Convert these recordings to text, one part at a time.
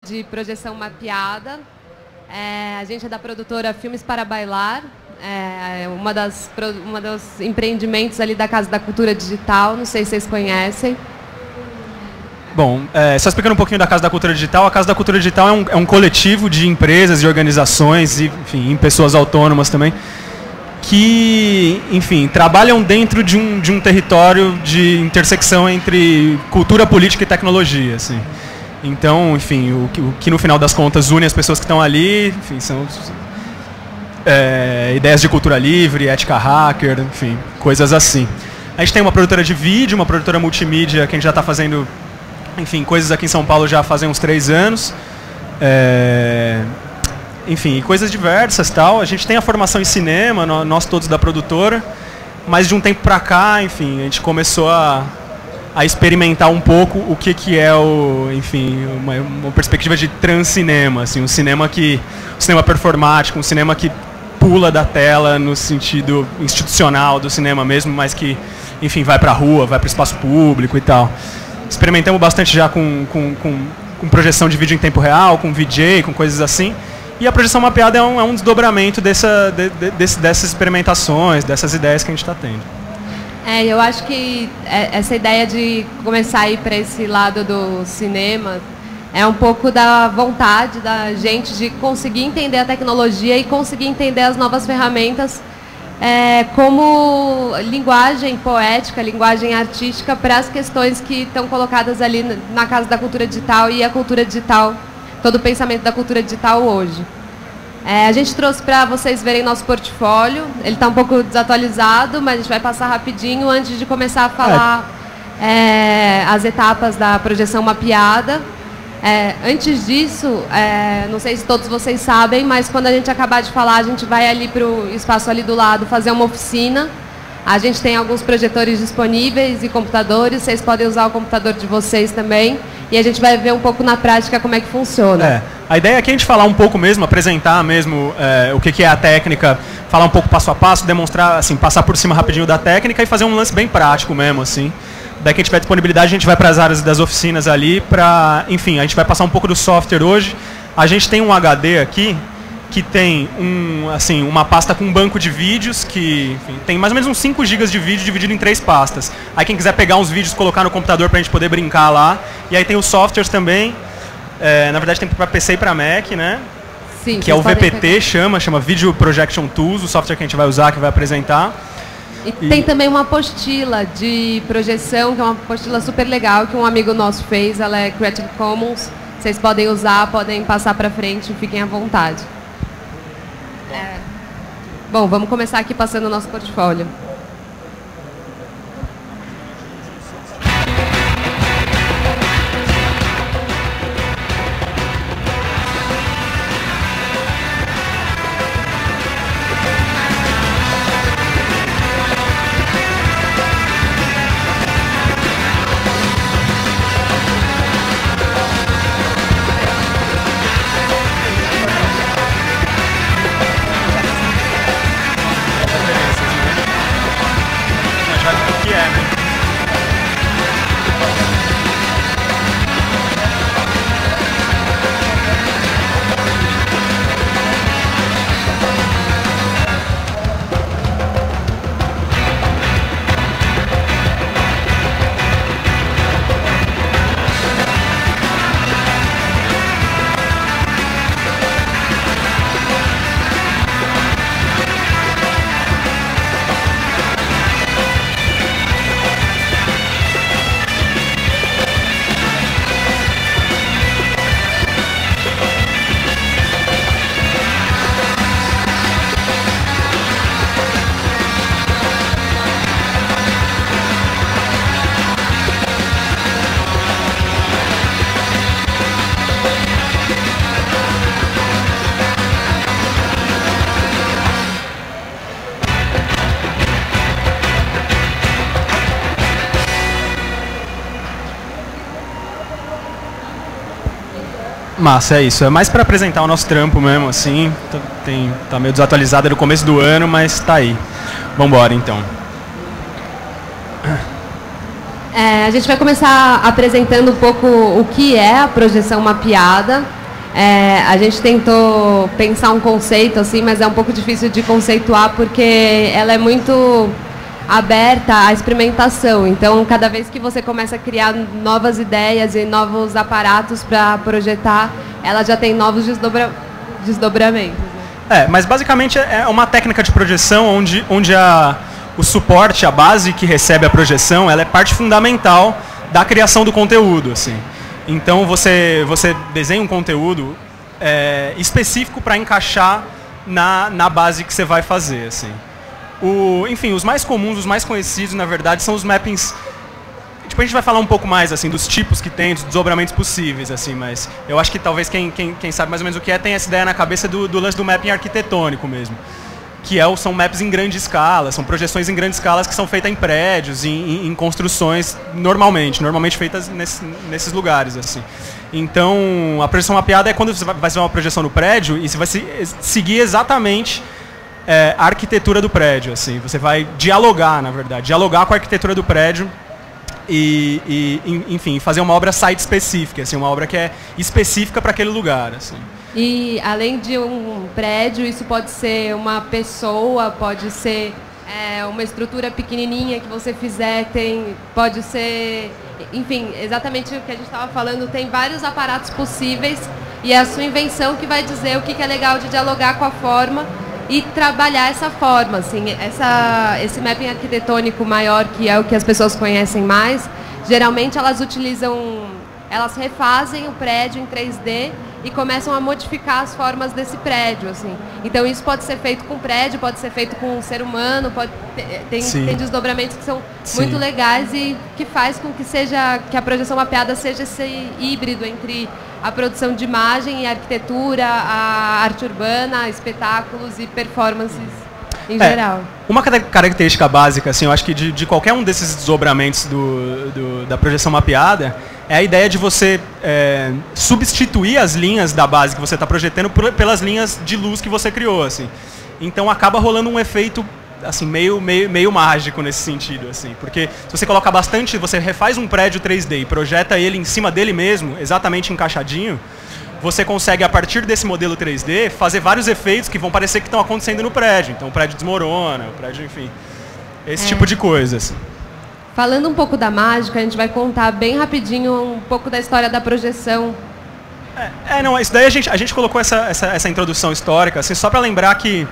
de projeção mapeada. A gente é da produtora Filmes para Bailar, uma dos empreendimentos ali da Casa da Cultura Digital, não sei se vocês conhecem. Bom, só explicando um pouquinho da Casa da Cultura Digital, a Casa da Cultura Digital é um coletivo de empresas e organizações, e, enfim, pessoas autônomas também, que, enfim, trabalham dentro de um território de intersecção entre cultura, política e tecnologia, assim. Então, enfim, o que no final das contas une as pessoas que estão ali, enfim, são ideias de cultura livre, ética hacker, enfim, coisas assim. A gente tem uma produtora de vídeo, uma produtora multimídia que a gente já está fazendo, enfim, coisas aqui em São Paulo já fazem uns 3 anos. Enfim, coisas diversas, tal. A gente tem a formação em cinema, nós todos da produtora, mas de um tempo para cá, enfim, a gente começou a experimentar um pouco o que é uma perspectiva de transcinema, assim, um cinema performático, um cinema que pula da tela no sentido institucional do cinema mesmo, mas que, enfim, vai para a rua, vai para o espaço público e tal. Experimentamos bastante já com projeção de vídeo em tempo real, com VJ, com coisas assim. E a projeção mapeada é um desdobramento dessas experimentações, dessas ideias que a gente está tendo. Eu acho que essa ideia de começar a ir para esse lado do cinema é um pouco da vontade da gente de conseguir entender a tecnologia e conseguir entender as novas ferramentas como linguagem poética, linguagem artística para as questões que estão colocadas ali na Casa da Cultura Digital e a cultura digital, todo o pensamento da cultura digital hoje. A gente trouxe para vocês verem nosso portfólio, ele está um pouco desatualizado, mas a gente vai passar rapidinho antes de começar a falar as etapas da projeção mapeada. Antes disso, não sei se todos vocês sabem, mas quando a gente acabar de falar, a gente vai ali para o espaço ali do lado fazer uma oficina. A gente tem alguns projetores disponíveis e computadores, vocês podem usar o computador de vocês também. E a gente vai ver um pouco na prática como é que funciona. A ideia aqui é a gente falar um pouco mesmo, apresentar mesmo o que é a técnica, falar um pouco passo a passo, demonstrar, assim, passar por cima rapidinho da técnica e fazer um lance bem prático mesmo, assim. Daí que a gente tiver disponibilidade, a gente vai para as áreas das oficinas ali, enfim, a gente vai passar um pouco do software hoje. A gente tem um HD aqui, que tem uma pasta com um banco de vídeos, que, enfim, tem mais ou menos uns 5 GB de vídeo dividido em 3 pastas. Aí quem quiser pegar uns vídeos e colocar no computador pra gente poder brincar lá. E aí tem os softwares também, na verdade tem para PC e para Mac, né? Sim, que é o VPT, chama Video Projection Tools, o software que a gente vai usar, que vai apresentar. E tem também uma apostila de projeção, que é uma apostila super legal, que um amigo nosso fez, ela é Creative Commons. Vocês podem usar, podem passar para frente, fiquem à vontade. Bom, vamos começar aqui passando o nosso portfólio. Massa, é isso. É mais para apresentar o nosso trampo mesmo, assim. Tá meio desatualizado, é do começo do ano, mas tá aí. Vambora, então. A gente vai começar apresentando um pouco o que é a projeção mapeada. A gente tentou pensar um conceito, assim, mas é um pouco difícil de conceituar porque ela é muito aberta à experimentação. Então, cada vez que você começa a criar novas ideias e novos aparatos para projetar, ela já tem novos desdobramentos. Né? Mas basicamente é uma técnica de projeção onde o suporte, a base que recebe a projeção, ela é parte fundamental da criação do conteúdo, assim. Então você desenha um conteúdo específico para encaixar na base que você vai fazer, assim. Enfim, os mais comuns, os mais conhecidos, na verdade, são os mappings. Tipo, a gente vai falar um pouco mais assim dos tipos que tem, dos desdobramentos possíveis, assim, mas eu acho que talvez quem sabe mais ou menos o que tem essa ideia na cabeça do lance do mapping arquitetônico mesmo. Que são maps em grande escala, são projeções em grande escala que são feitas em prédios, em construções normalmente feitas nesses lugares, assim. Então, a projeção mapeada é quando você vai fazer uma projeção no prédio e você vai seguir exatamente a arquitetura do prédio, assim. Você vai dialogar, na verdade, dialogar com a arquitetura do prédio enfim, fazer uma obra site específica, assim, uma obra que é específica para aquele lugar, assim. E além de um prédio, isso pode ser uma pessoa, pode ser uma estrutura pequenininha que você fizer, pode ser, enfim, exatamente o que a gente estava falando, tem vários aparatos possíveis e é a sua invenção que vai dizer o que é legal de dialogar com a forma e trabalhar essa forma, assim, esse mapping arquitetônico maior, que é o que as pessoas conhecem mais, geralmente elas refazem o prédio em 3D e começam a modificar as formas desse prédio, assim. Então isso pode ser feito com prédio, pode ser feito com um ser humano, tem desdobramentos que são muito legais e que faz com que a projeção mapeada seja esse híbrido entre a produção de imagem e arquitetura, a arte urbana, espetáculos e performances em geral. Uma característica básica, assim, eu acho que de qualquer um desses desdobramentos da projeção mapeada é a ideia de você substituir as linhas da base que você está projetando pelas linhas de luz que você criou, assim. Então acaba rolando um efeito assim, meio mágico nesse sentido, assim, porque se você coloca bastante, você refaz um prédio 3D e projeta ele em cima dele mesmo, exatamente encaixadinho, você consegue, a partir desse modelo 3D, fazer vários efeitos que vão parecer que estão acontecendo no prédio. Então o prédio desmorona, o prédio, enfim, esse tipo de coisas. Falando um pouco da mágica, a gente vai contar bem rapidinho um pouco da história da projeção. Não, isso daí a gente colocou essa introdução histórica, assim, só para lembrar que,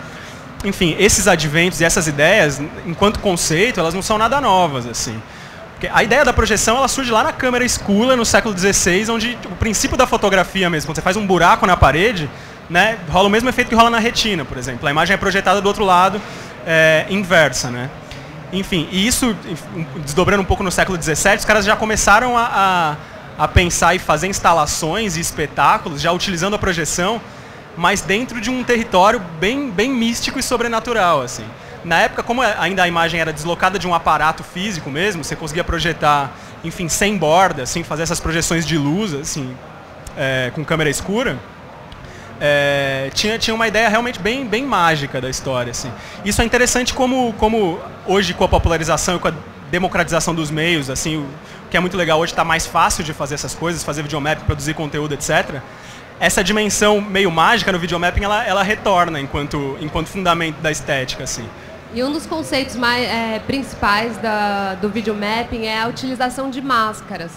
enfim, esses adventos e essas ideias, enquanto conceito, elas não são nada novas, assim. Porque a ideia da projeção, ela surge lá na câmera escura, no século XVI, onde o princípio da fotografia mesmo, quando você faz um buraco na parede, né, rola o mesmo efeito que rola na retina, por exemplo. A imagem é projetada do outro lado, inversa, né? Enfim, e isso, desdobrando um pouco no século XVII, os caras já começaram a pensar e fazer instalações e espetáculos, já utilizando a projeção, mas dentro de um território bem místico e sobrenatural, assim. Na época, como ainda a imagem era deslocada de um aparato físico mesmo, você conseguia projetar, enfim, sem borda, assim, fazer essas projeções de luz, assim, com câmera escura, tinha uma ideia realmente bem mágica da história, assim. Isso é interessante como hoje, com a popularização e com a democratização dos meios, assim, o que é muito legal hoje, está mais fácil de fazer essas coisas, fazer videomap, produzir conteúdo, etc. Essa dimensão meio mágica no videomapping, ela retorna enquanto fundamento da estética, assim. E um dos conceitos principais do videomapping é a utilização de máscaras.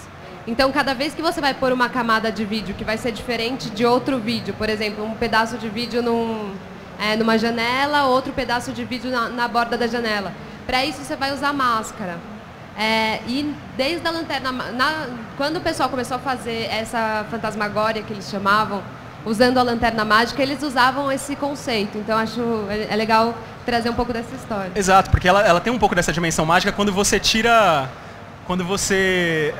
Então, cada vez que você vai pôr uma camada de vídeo que vai ser diferente de outro vídeo, por exemplo, um pedaço de vídeo numa janela, outro pedaço de vídeo na borda da janela. Para isso, você vai usar máscara. E desde a lanterna... quando o pessoal começou a fazer essa fantasmagória, que eles chamavam, usando a lanterna mágica, eles usavam esse conceito. Então, acho legal trazer um pouco dessa história. Exato, porque ela tem um pouco dessa dimensão mágica quando você tira... Quando você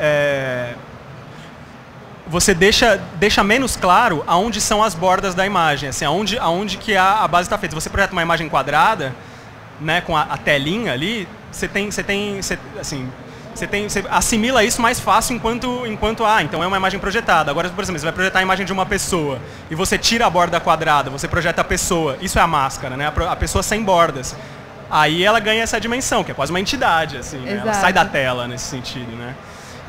deixa menos claro aonde são as bordas da imagem, assim, aonde que a base está feita. Se você projeta uma imagem quadrada, né, com a telinha ali, você assimila isso mais fácil enquanto então é uma imagem projetada. Agora, por exemplo, você vai projetar a imagem de uma pessoa e você tira a borda quadrada, você projeta a pessoa. Isso é a máscara, né? A pessoa sem bordas. Aí ela ganha essa dimensão, que é quase uma entidade, assim, né? Ela sai da tela nesse sentido, né?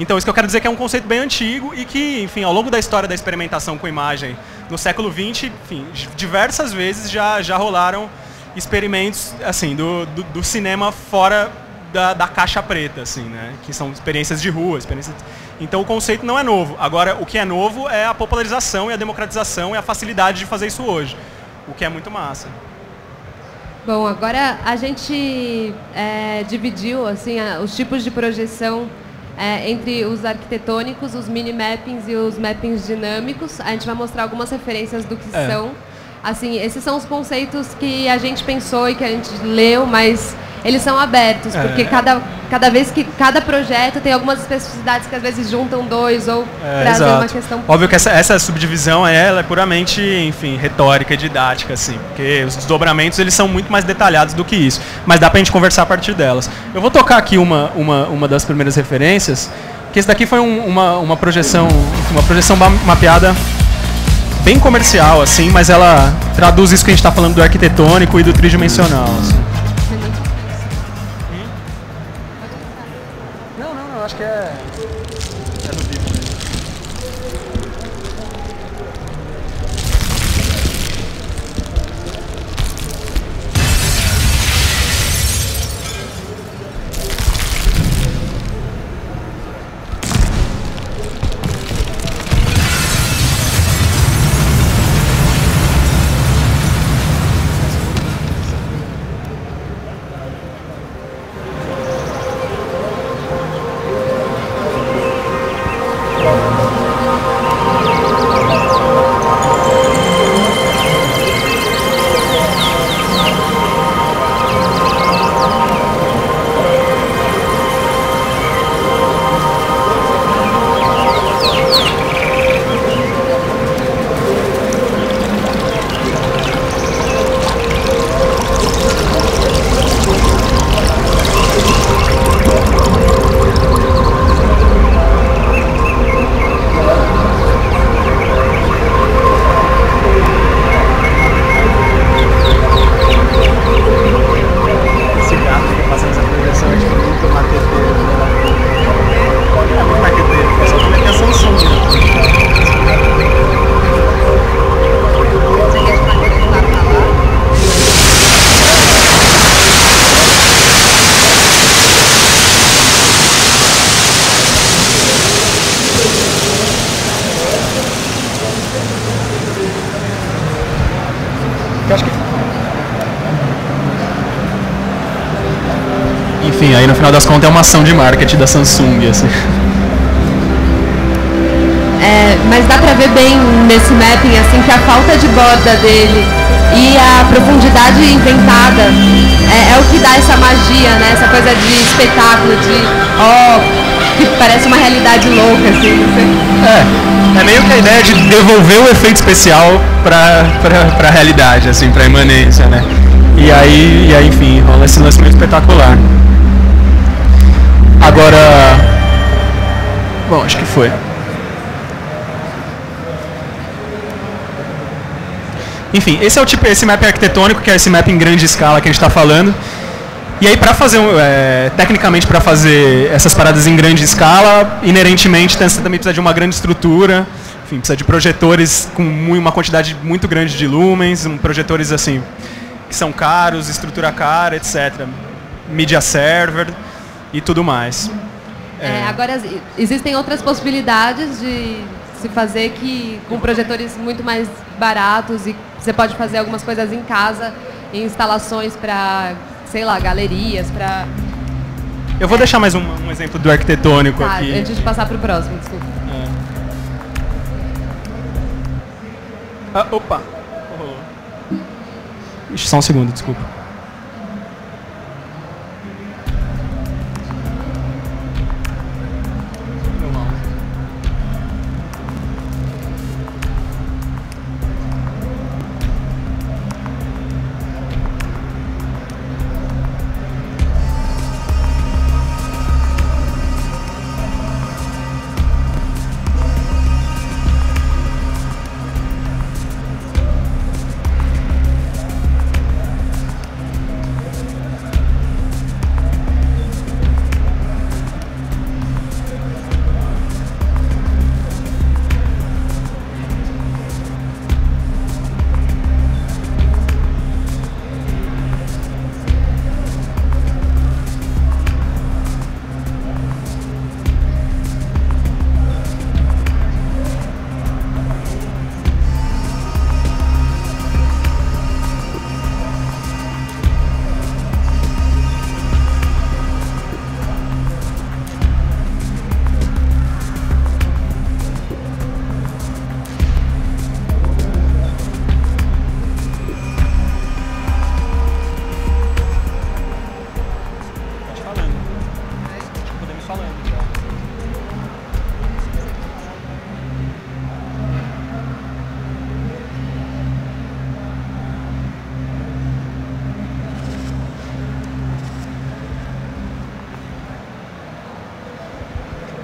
Então, isso que eu quero dizer que é um conceito bem antigo e que, enfim, ao longo da história da experimentação com imagem no século XX, enfim, diversas vezes já rolaram experimentos, assim, do cinema fora da caixa preta, assim, né? Que são experiências de rua, Então, o conceito não é novo. Agora, o que é novo é a popularização e a democratização e a facilidade de fazer isso hoje, o que é muito massa. Bom, agora a gente dividiu assim, os tipos de projeção entre os arquitetônicos, os mini-mappings e os mappings dinâmicos. A gente vai mostrar algumas referências do que são. Assim, esses são os conceitos que a gente pensou e que a gente leu, mas eles são abertos, porque cada vez que cada projeto tem algumas especificidades que às vezes juntam dois ou trazem uma questão... Óbvio que essa subdivisão ela é puramente, enfim, retórica e didática, assim, porque os desdobramentos eles são muito mais detalhados do que isso, mas dá pra gente conversar a partir delas. Eu vou tocar aqui uma das primeiras referências, que esse daqui foi uma projeção mapeada bem comercial, assim, mas ela traduz isso que a gente está falando do arquitetônico e do tridimensional, assim. Não, acho que é no vídeo. Enfim, aí no final das contas é uma ação de marketing da Samsung, assim. Mas dá pra ver bem nesse mapping assim, que a falta de borda dele e a profundidade inventada é o que dá essa magia, né? Essa coisa de espetáculo, que parece uma realidade louca, assim. É meio que a ideia de devolver o efeito especial pra realidade, assim, pra imanência, né? E aí, enfim, rola esse lance meio espetacular. Agora... Bom, acho que foi. Enfim, esse é o tipo, esse mapping arquitetônico, que é esse mapping em grande escala que a gente está falando. E aí, para fazer, tecnicamente, para fazer essas paradas em grande escala, inerentemente, você também precisa de uma grande estrutura, enfim, precisa de projetores com uma quantidade muito grande de lumens, projetores assim que são caros, estrutura cara, etc. Media server e tudo mais. Agora, existem outras possibilidades de se fazer com projetores muito mais baratos e você pode fazer algumas coisas em casa, em instalações para, sei lá, galerias, para... Eu vou deixar mais um exemplo do arquitetônico aqui. Antes de passar para o próximo, desculpa. Opa! Ixi, só um segundo, desculpa.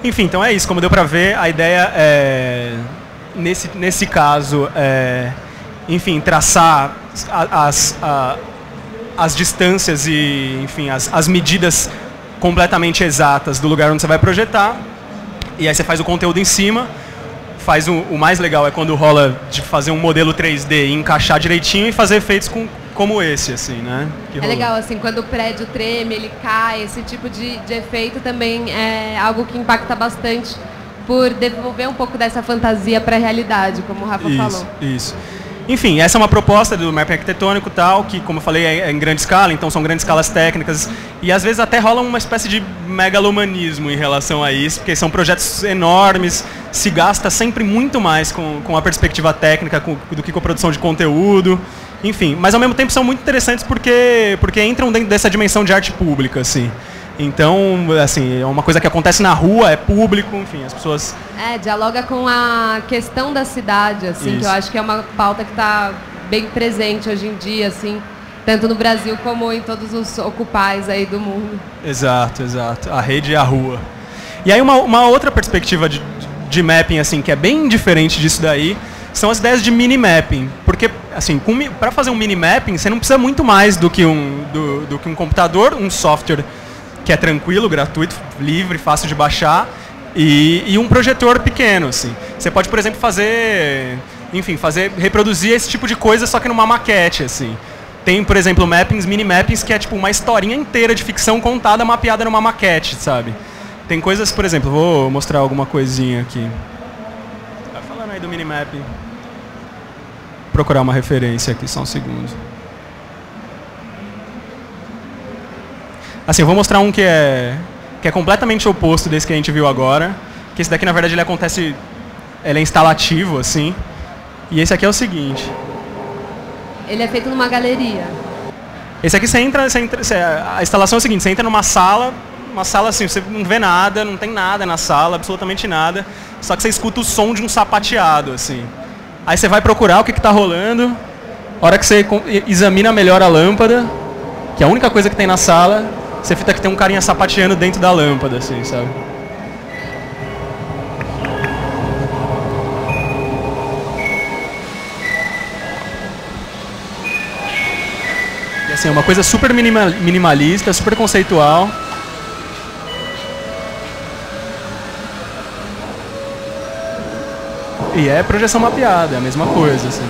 Enfim, então é isso. Como deu para ver, a ideia é, nesse caso, enfim, traçar as distâncias e, enfim, as medidas completamente exatas do lugar onde você vai projetar. E aí você faz o conteúdo em cima. O mais legal é quando rola de fazer um modelo 3D e encaixar direitinho e fazer efeitos como esse, assim, né? É legal, assim, quando o prédio treme, ele cai, esse tipo de efeito também é algo que impacta bastante por devolver um pouco dessa fantasia para a realidade, como o Rafa falou. Isso. Enfim, essa é uma proposta do mapping arquitetônico tal, que, como eu falei, é em grande escala, então são grandes escalas técnicas, e às vezes até rola uma espécie de megalomanismo em relação a isso, porque são projetos enormes, se gasta sempre muito mais com a perspectiva técnica do que com a produção de conteúdo, enfim. Mas ao mesmo tempo são muito interessantes porque entram dentro dessa dimensão de arte pública, assim. Então, assim, é uma coisa que acontece na rua, é público, enfim, as pessoas... dialoga com a questão da cidade, assim, Isso. que eu acho que é uma pauta que está bem presente hoje em dia, assim, tanto no Brasil como em todos os ocupais aí do mundo. Exato, exato. A rede e a rua. E aí uma outra perspectiva de mapping, assim, que é bem diferente disso daí, são as ideias de mini-mapping. Porque, assim, para fazer um mini-mapping, você não precisa muito mais do que um computador, um software que é tranquilo, gratuito, livre, fácil de baixar, e um projetor pequeno, assim. Você pode, por exemplo, reproduzir esse tipo de coisa, só que numa maquete, assim. Tem, por exemplo, mini-mappings, que é tipo uma historinha inteira de ficção contada, mapeada numa maquete, sabe? Tem coisas, por exemplo, vou mostrar alguma coisinha aqui. Tá falando aí do mini-mapping. Vou procurar uma referência aqui, só um segundo. Assim, eu vou mostrar um que é completamente oposto desse que a gente viu agora. Que esse daqui, na verdade, ele é instalativo, assim. E esse aqui é o seguinte. Ele é feito numa galeria. Esse aqui a instalação é o seguinte, você entra numa sala, assim, você não vê nada, não tem nada na sala, absolutamente nada. Só que você escuta o som de um sapateado, assim. Aí você vai procurar o que está rolando. A hora que você examina melhor a lâmpada, que é a única coisa que tem na sala, você fica que tem um carinha sapateando dentro da lâmpada, assim, sabe? E assim, é uma coisa super minimalista, super conceitual. E é projeção mapeada, é a mesma coisa, assim.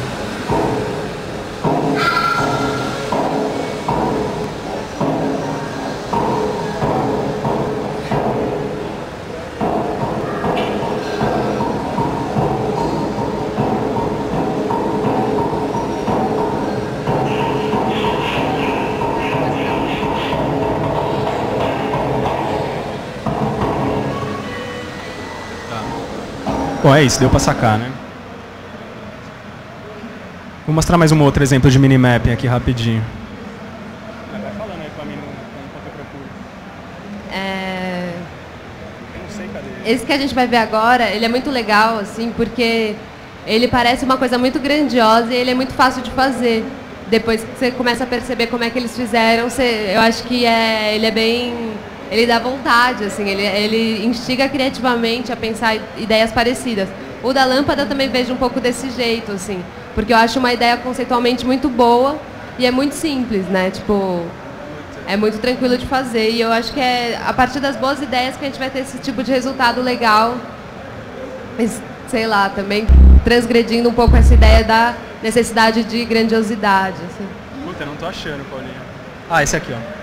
Bom, é isso, deu pra sacar, né? Vou mostrar mais um outro exemplo de minimapping aqui rapidinho. Vai falando aí pra mim enquanto eu procuro. Eu não sei, cadê? Esse que a gente vai ver agora, ele é muito legal, assim, porque ele parece uma coisa muito grandiosa e ele é muito fácil de fazer. Depois que você começa a perceber como é que eles fizeram, eu acho que ele é bem... Ele dá vontade, assim, ele instiga criativamente a pensar ideias parecidas. O da lâmpada também vejo um pouco desse jeito, assim, porque eu acho uma ideia conceitualmente muito boa e é muito simples, né? Tipo, é muito tranquilo de fazer e eu acho que é a partir das boas ideias que a gente vai ter esse tipo de resultado legal. Mas, sei lá, também transgredindo um pouco essa ideia da necessidade de grandiosidade, assim. Puta, eu não tô achando, Paulinha. Ah, esse aqui, ó.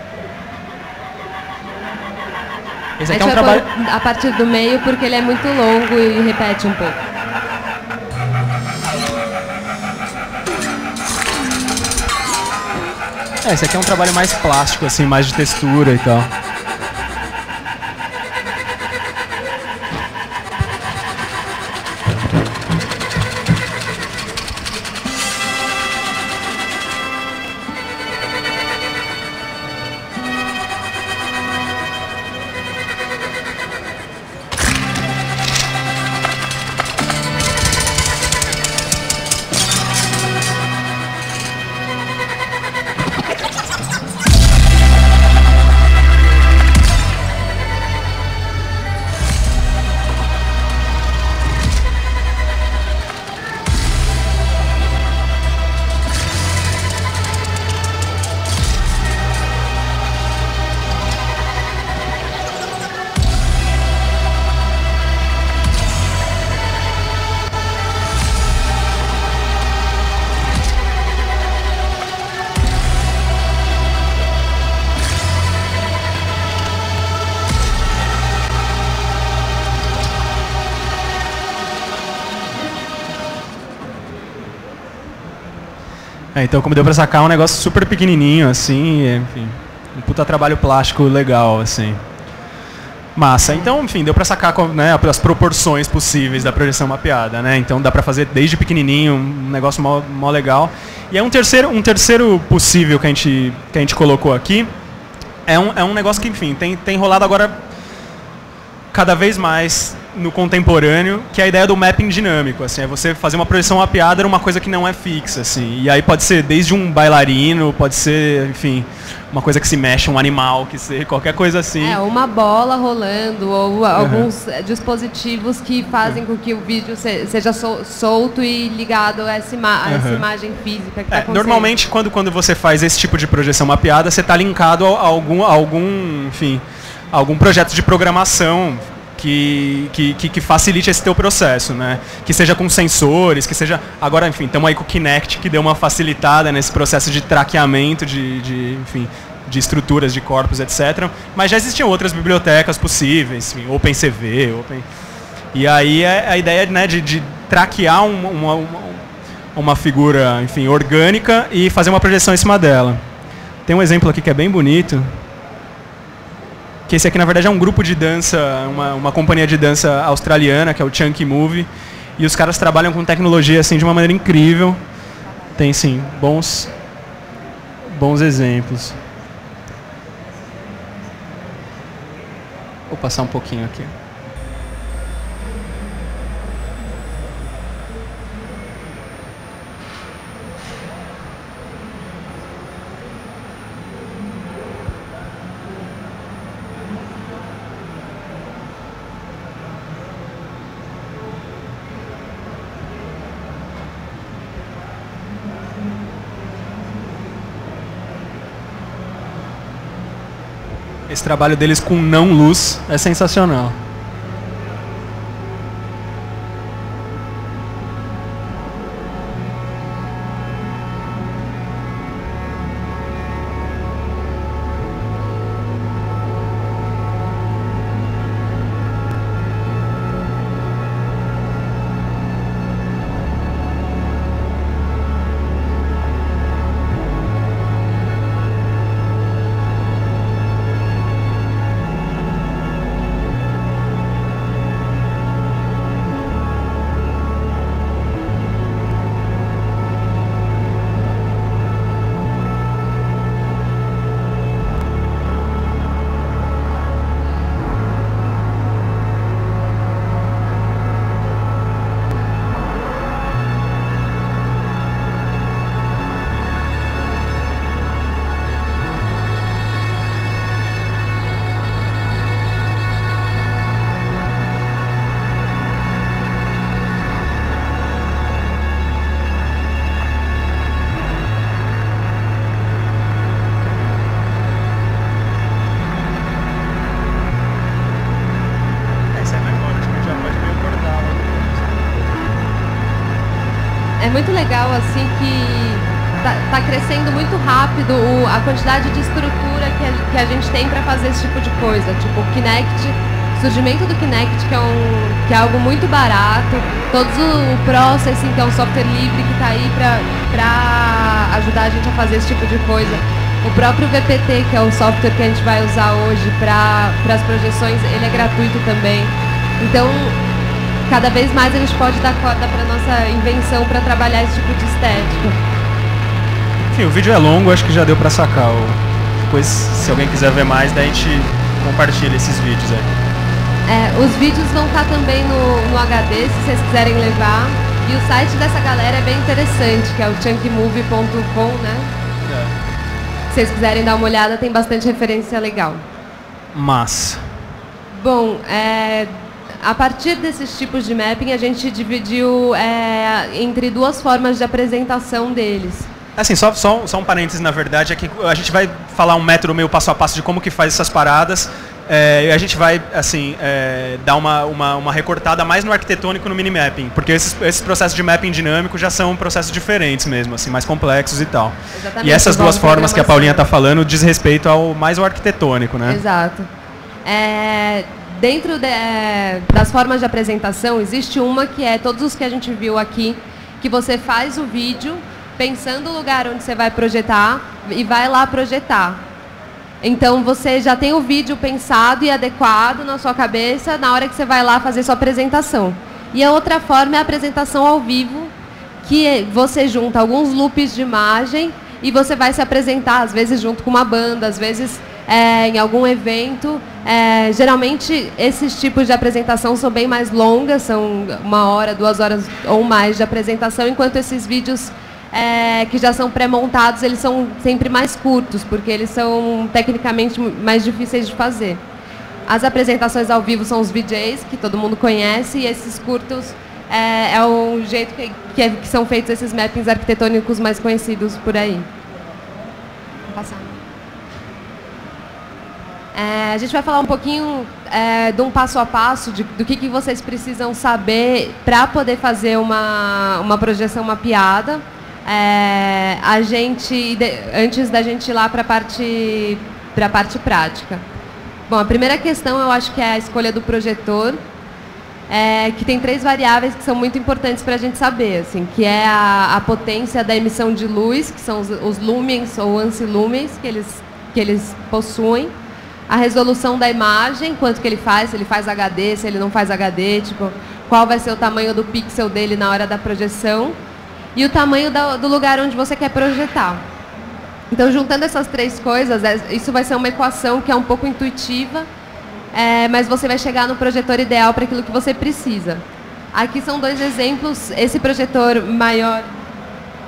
Esse aqui é um trabalho... a partir do meio, porque ele é muito longo e repete um pouco. Esse aqui é um trabalho mais plástico, assim, mais de textura e tal. Então, como deu pra sacar, é um negócio super pequenininho, assim, enfim, um puta trabalho plástico legal, assim. Massa. Então, enfim, deu pra sacar, né, as proporções possíveis da projeção mapeada, né? Então dá pra fazer desde pequenininho, um negócio mó legal. E aí um terceiro possível que a gente colocou aqui é um negócio que, enfim, tem rolado agora cada vez mais no contemporâneo, que é a ideia do mapping dinâmico, assim, é você fazer uma projeção mapeada numa coisa que não é fixa, assim, e aí pode ser desde um bailarino, pode ser, enfim, uma coisa que se mexe, um animal, que seja qualquer coisa assim. Uma bola rolando, ou alguns dispositivos que fazem com que o vídeo seja solto e ligado a essa imagem física que está acontecendo. Normalmente, quando você faz esse tipo de projeção mapeada, você está linkado a algum projeto de programação que facilite esse teu processo, né? Que seja com sensores, que seja... Agora, enfim, estamos aí com o Kinect, que deu uma facilitada nesse processo de traqueamento de estruturas, de corpos, etc. Mas já existiam outras bibliotecas possíveis, enfim, OpenCV, E aí a ideia, né, de traquear uma figura, enfim, orgânica e fazer uma projeção em cima dela. Tem um exemplo aqui que é bem bonito, que esse aqui, na verdade, é um grupo de dança, uma companhia de dança australiana, que é o Chunky Movie, e os caras trabalham com tecnologia assim, de uma maneira incrível. Tem, sim, bons exemplos. Vou passar um pouquinho aqui. Esse trabalho deles com não luz é sensacional. Muito legal, assim, que tá crescendo muito rápido a quantidade de estrutura que a gente tem para fazer esse tipo de coisa. Tipo, o Kinect, o surgimento do Kinect, que é algo muito barato, todo o Processing, que é um software livre que está aí para ajudar a gente a fazer esse tipo de coisa. O próprio VPT, que é o software que a gente vai usar hoje para as projeções, ele é gratuito também. Então, cada vez mais a gente pode dar corda para nossa invenção para trabalhar esse tipo de estética. Enfim, o vídeo é longo, acho que já deu para sacar. Depois, se alguém quiser ver mais, daí a gente compartilha esses vídeos aí. Os vídeos vão estar também no HD, se vocês quiserem levar. E o site dessa galera é bem interessante, que é o chunkymovie.com, né? Se vocês quiserem dar uma olhada, tem bastante referência legal. Massa. Bom, a partir desses tipos de mapping, a gente dividiu entre duas formas de apresentação deles. Assim, só um parênteses, na verdade, é que a gente vai falar um método meio passo a passo de como que faz essas paradas, e a gente vai, assim, dar uma recortada mais no arquitetônico, no minimapping, porque esses processos de mapping dinâmico já são processos diferentes mesmo, assim, mais complexos e tal. Exatamente, e essas duas formas que a Paulinha está falando diz respeito mais ao arquitetônico, né? Exato. Dentro das formas de apresentação, existe uma que é todos os que a gente viu aqui, que você faz o vídeo pensando o lugar onde você vai projetar e vai lá projetar. Então você já tem o vídeo pensado e adequado na sua cabeça na hora que você vai lá fazer sua apresentação. E a outra forma é a apresentação ao vivo, que você junta alguns loops de imagem e você vai se apresentar, às vezes junto com uma banda, às vezes em algum evento. Geralmente esses tipos de apresentação são bem mais longas, são 1 hora, 2 horas ou mais de apresentação, enquanto esses vídeos que já são pré-montados, eles são sempre mais curtos, porque eles são tecnicamente mais difíceis de fazer. As apresentações ao vivo são os VJs, que todo mundo conhece, e esses curtos é o jeito que são feitos esses mappings arquitetônicos mais conhecidos por aí. Vou passar. A gente vai falar um pouquinho de um passo a passo, do que vocês precisam saber para poder fazer uma projeção mapeada. Antes da gente ir lá para a parte prática. Bom, a primeira questão eu acho que é a escolha do projetor, que tem 3 variáveis que são muito importantes para a gente saber, assim, que é a potência da emissão de luz, que são os lumens ou ancilumens que eles possuem, a resolução da imagem, quanto que ele faz, se ele faz HD, se ele não faz HD, tipo, qual vai ser o tamanho do pixel dele na hora da projeção, e o tamanho do lugar onde você quer projetar. Então, juntando essas 3 coisas, isso vai ser uma equação que é um pouco intuitiva, mas você vai chegar no projetor ideal para aquilo que você precisa. Aqui são 2 exemplos. Esse projetor maior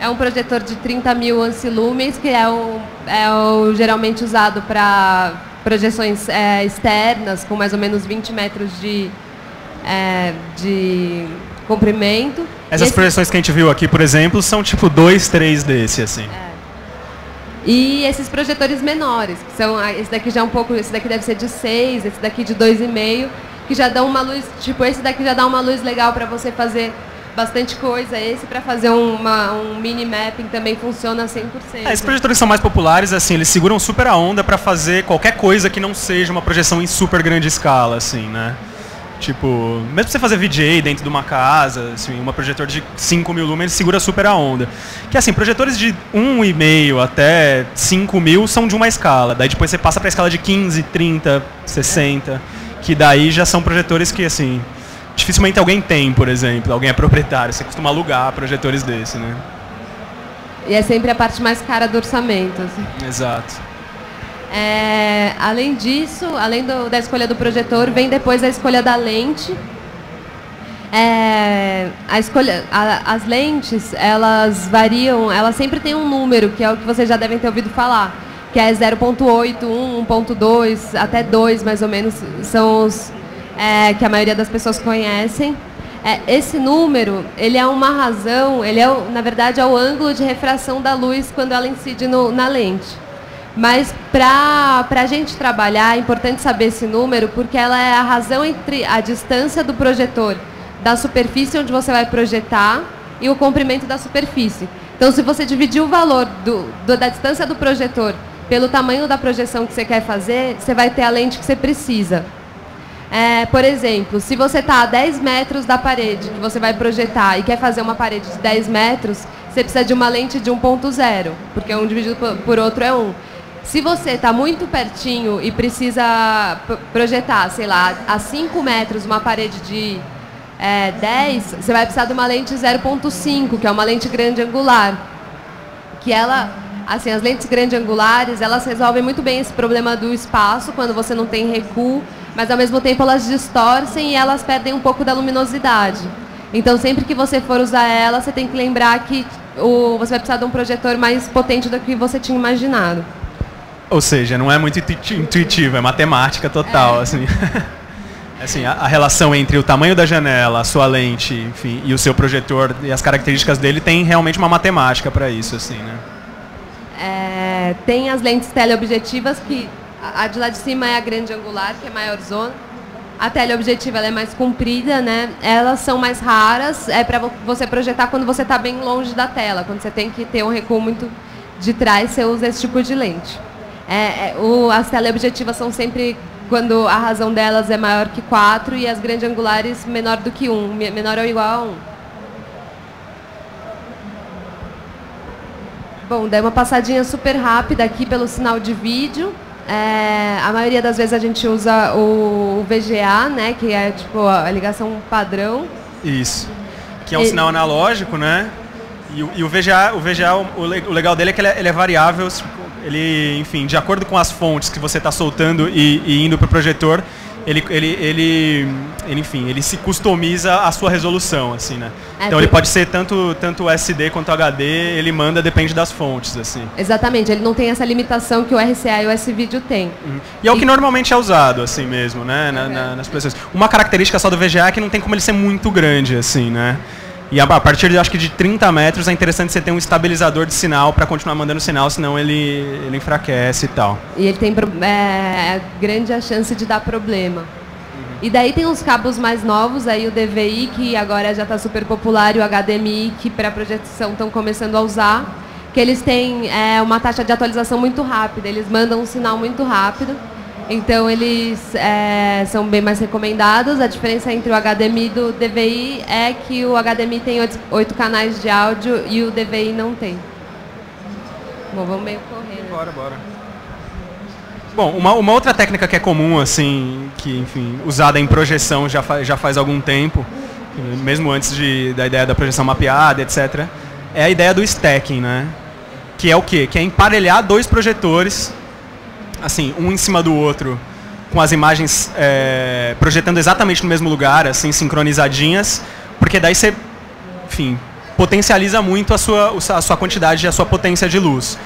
é um projetor de 30.000 ancilumens, que é o geralmente usado para projeções externas, com mais ou menos 20 metros de comprimento. Essas projeções que a gente viu aqui, por exemplo, são tipo 2, 3 desse, assim. E esses projetores menores, que são, esse daqui já é um pouco, esse daqui deve ser de 6, esse daqui de 2,5, que já dão uma luz, tipo, esse daqui já dá uma luz legal para você fazer bastante coisa. Esse para fazer um mini mapping também funciona 100%. Esses projetores são mais populares, assim, eles seguram super a onda para fazer qualquer coisa que não seja uma projeção em super grande escala, assim, né? Tipo, mesmo pra você fazer VJ dentro de uma casa, assim, uma projetor de 5.000 lumens segura super a onda. Que assim, projetores de 1,5 até 5.000 são de uma escala. Daí depois você passa pra escala de 15, 30, 60, que daí já são projetores que, assim, dificilmente alguém tem, por exemplo. Alguém é proprietário, você costuma alugar projetores desse, né? E é sempre a parte mais cara do orçamento, assim. Exato. Além disso, além da escolha do projetor, vem depois a escolha da lente. As lentes, elas variam, elas sempre têm um número, que é o que vocês já devem ter ouvido falar, que é 0.8, 1, 1.2, até 2 mais ou menos, são os que a maioria das pessoas conhecem. Esse número, ele é uma razão, na verdade, é o ângulo de refração da luz quando ela incide na lente. Mas para a gente trabalhar, é importante saber esse número, porque ela é a razão entre a distância do projetor da superfície onde você vai projetar e o comprimento da superfície. Então, se você dividir o valor da distância do projetor pelo tamanho da projeção que você quer fazer, você vai ter a lente que você precisa. Por exemplo, se você está a 10 metros da parede que você vai projetar e quer fazer uma parede de 10 metros, você precisa de uma lente de 1.0, porque 1 dividido por outro é 1. Se você está muito pertinho e precisa projetar, sei lá, a 5 metros uma parede de 10, você vai precisar de uma lente 0.5, que é uma lente grande angular. Que assim, as lentes grande angulares, elas resolvem muito bem esse problema do espaço, quando você não tem recuo, mas ao mesmo tempo elas distorcem e elas perdem um pouco da luminosidade. Então, sempre que você for usar ela, você tem que lembrar que você vai precisar de um projetor mais potente do que você tinha imaginado. Ou seja, não é muito intuitivo, é matemática total, assim. Assim, a relação entre o tamanho da janela, a sua lente, enfim, e o seu projetor e as características dele tem realmente uma matemática para isso, assim, né? Tem as lentes teleobjetivas, que a de lá de cima é a grande angular, que é maior zona. A teleobjetiva ela é mais comprida, né? Elas são mais raras, para você projetar quando você está bem longe da tela, quando você tem que ter um recuo muito de trás, você usa esse tipo de lente. As teleobjetivas são sempre quando a razão delas é maior que 4 e as grandes angulares menor do que 1, menor ou igual a 1. Bom, daí uma passadinha super rápida aqui pelo sinal de vídeo. A maioria das vezes a gente usa o VGA, né, que é tipo a ligação padrão. Isso. Que é um sinal analógico, né? E o VGA, o legal dele é que ele é variável. Ele, enfim, de acordo com as fontes que você está soltando e indo para o projetor, enfim, ele se customiza a sua resolução, assim, né? Então ele pode ser tanto SD quanto HD, ele manda, depende das fontes, assim. Exatamente, ele não tem essa limitação que o RCA e o S-Video tem. E é o que normalmente é usado, assim mesmo, né? Nas pessoas. Uma característica só do VGA é que não tem como ele ser muito grande, assim, né? E a partir de, acho que de 30 metros é interessante você ter um estabilizador de sinal para continuar mandando sinal, senão ele enfraquece e tal. E ele tem grande a chance de dar problema. E daí tem os cabos mais novos, aí o DVI, que agora já está super popular, e o HDMI, que para projeção estão começando a usar, que eles têm uma taxa de atualização muito rápida, eles mandam um sinal muito rápido. Então eles são bem mais recomendados. A diferença entre o HDMI do DVI é que o HDMI tem 8 canais de áudio e o DVI não tem. Bom, vamos meio correndo. Bora. Bom, uma outra técnica que é comum, assim, que, enfim, usada em projeção já faz algum tempo, mesmo antes da ideia da projeção mapeada, etc., é a ideia do stacking, né? Que é o quê? Que é emparelhar 2 projetores, assim, um em cima do outro, com as imagens projetando exatamente no mesmo lugar, assim, sincronizadinhas, porque daí você, enfim, potencializa muito a sua quantidade e a sua potência de luz.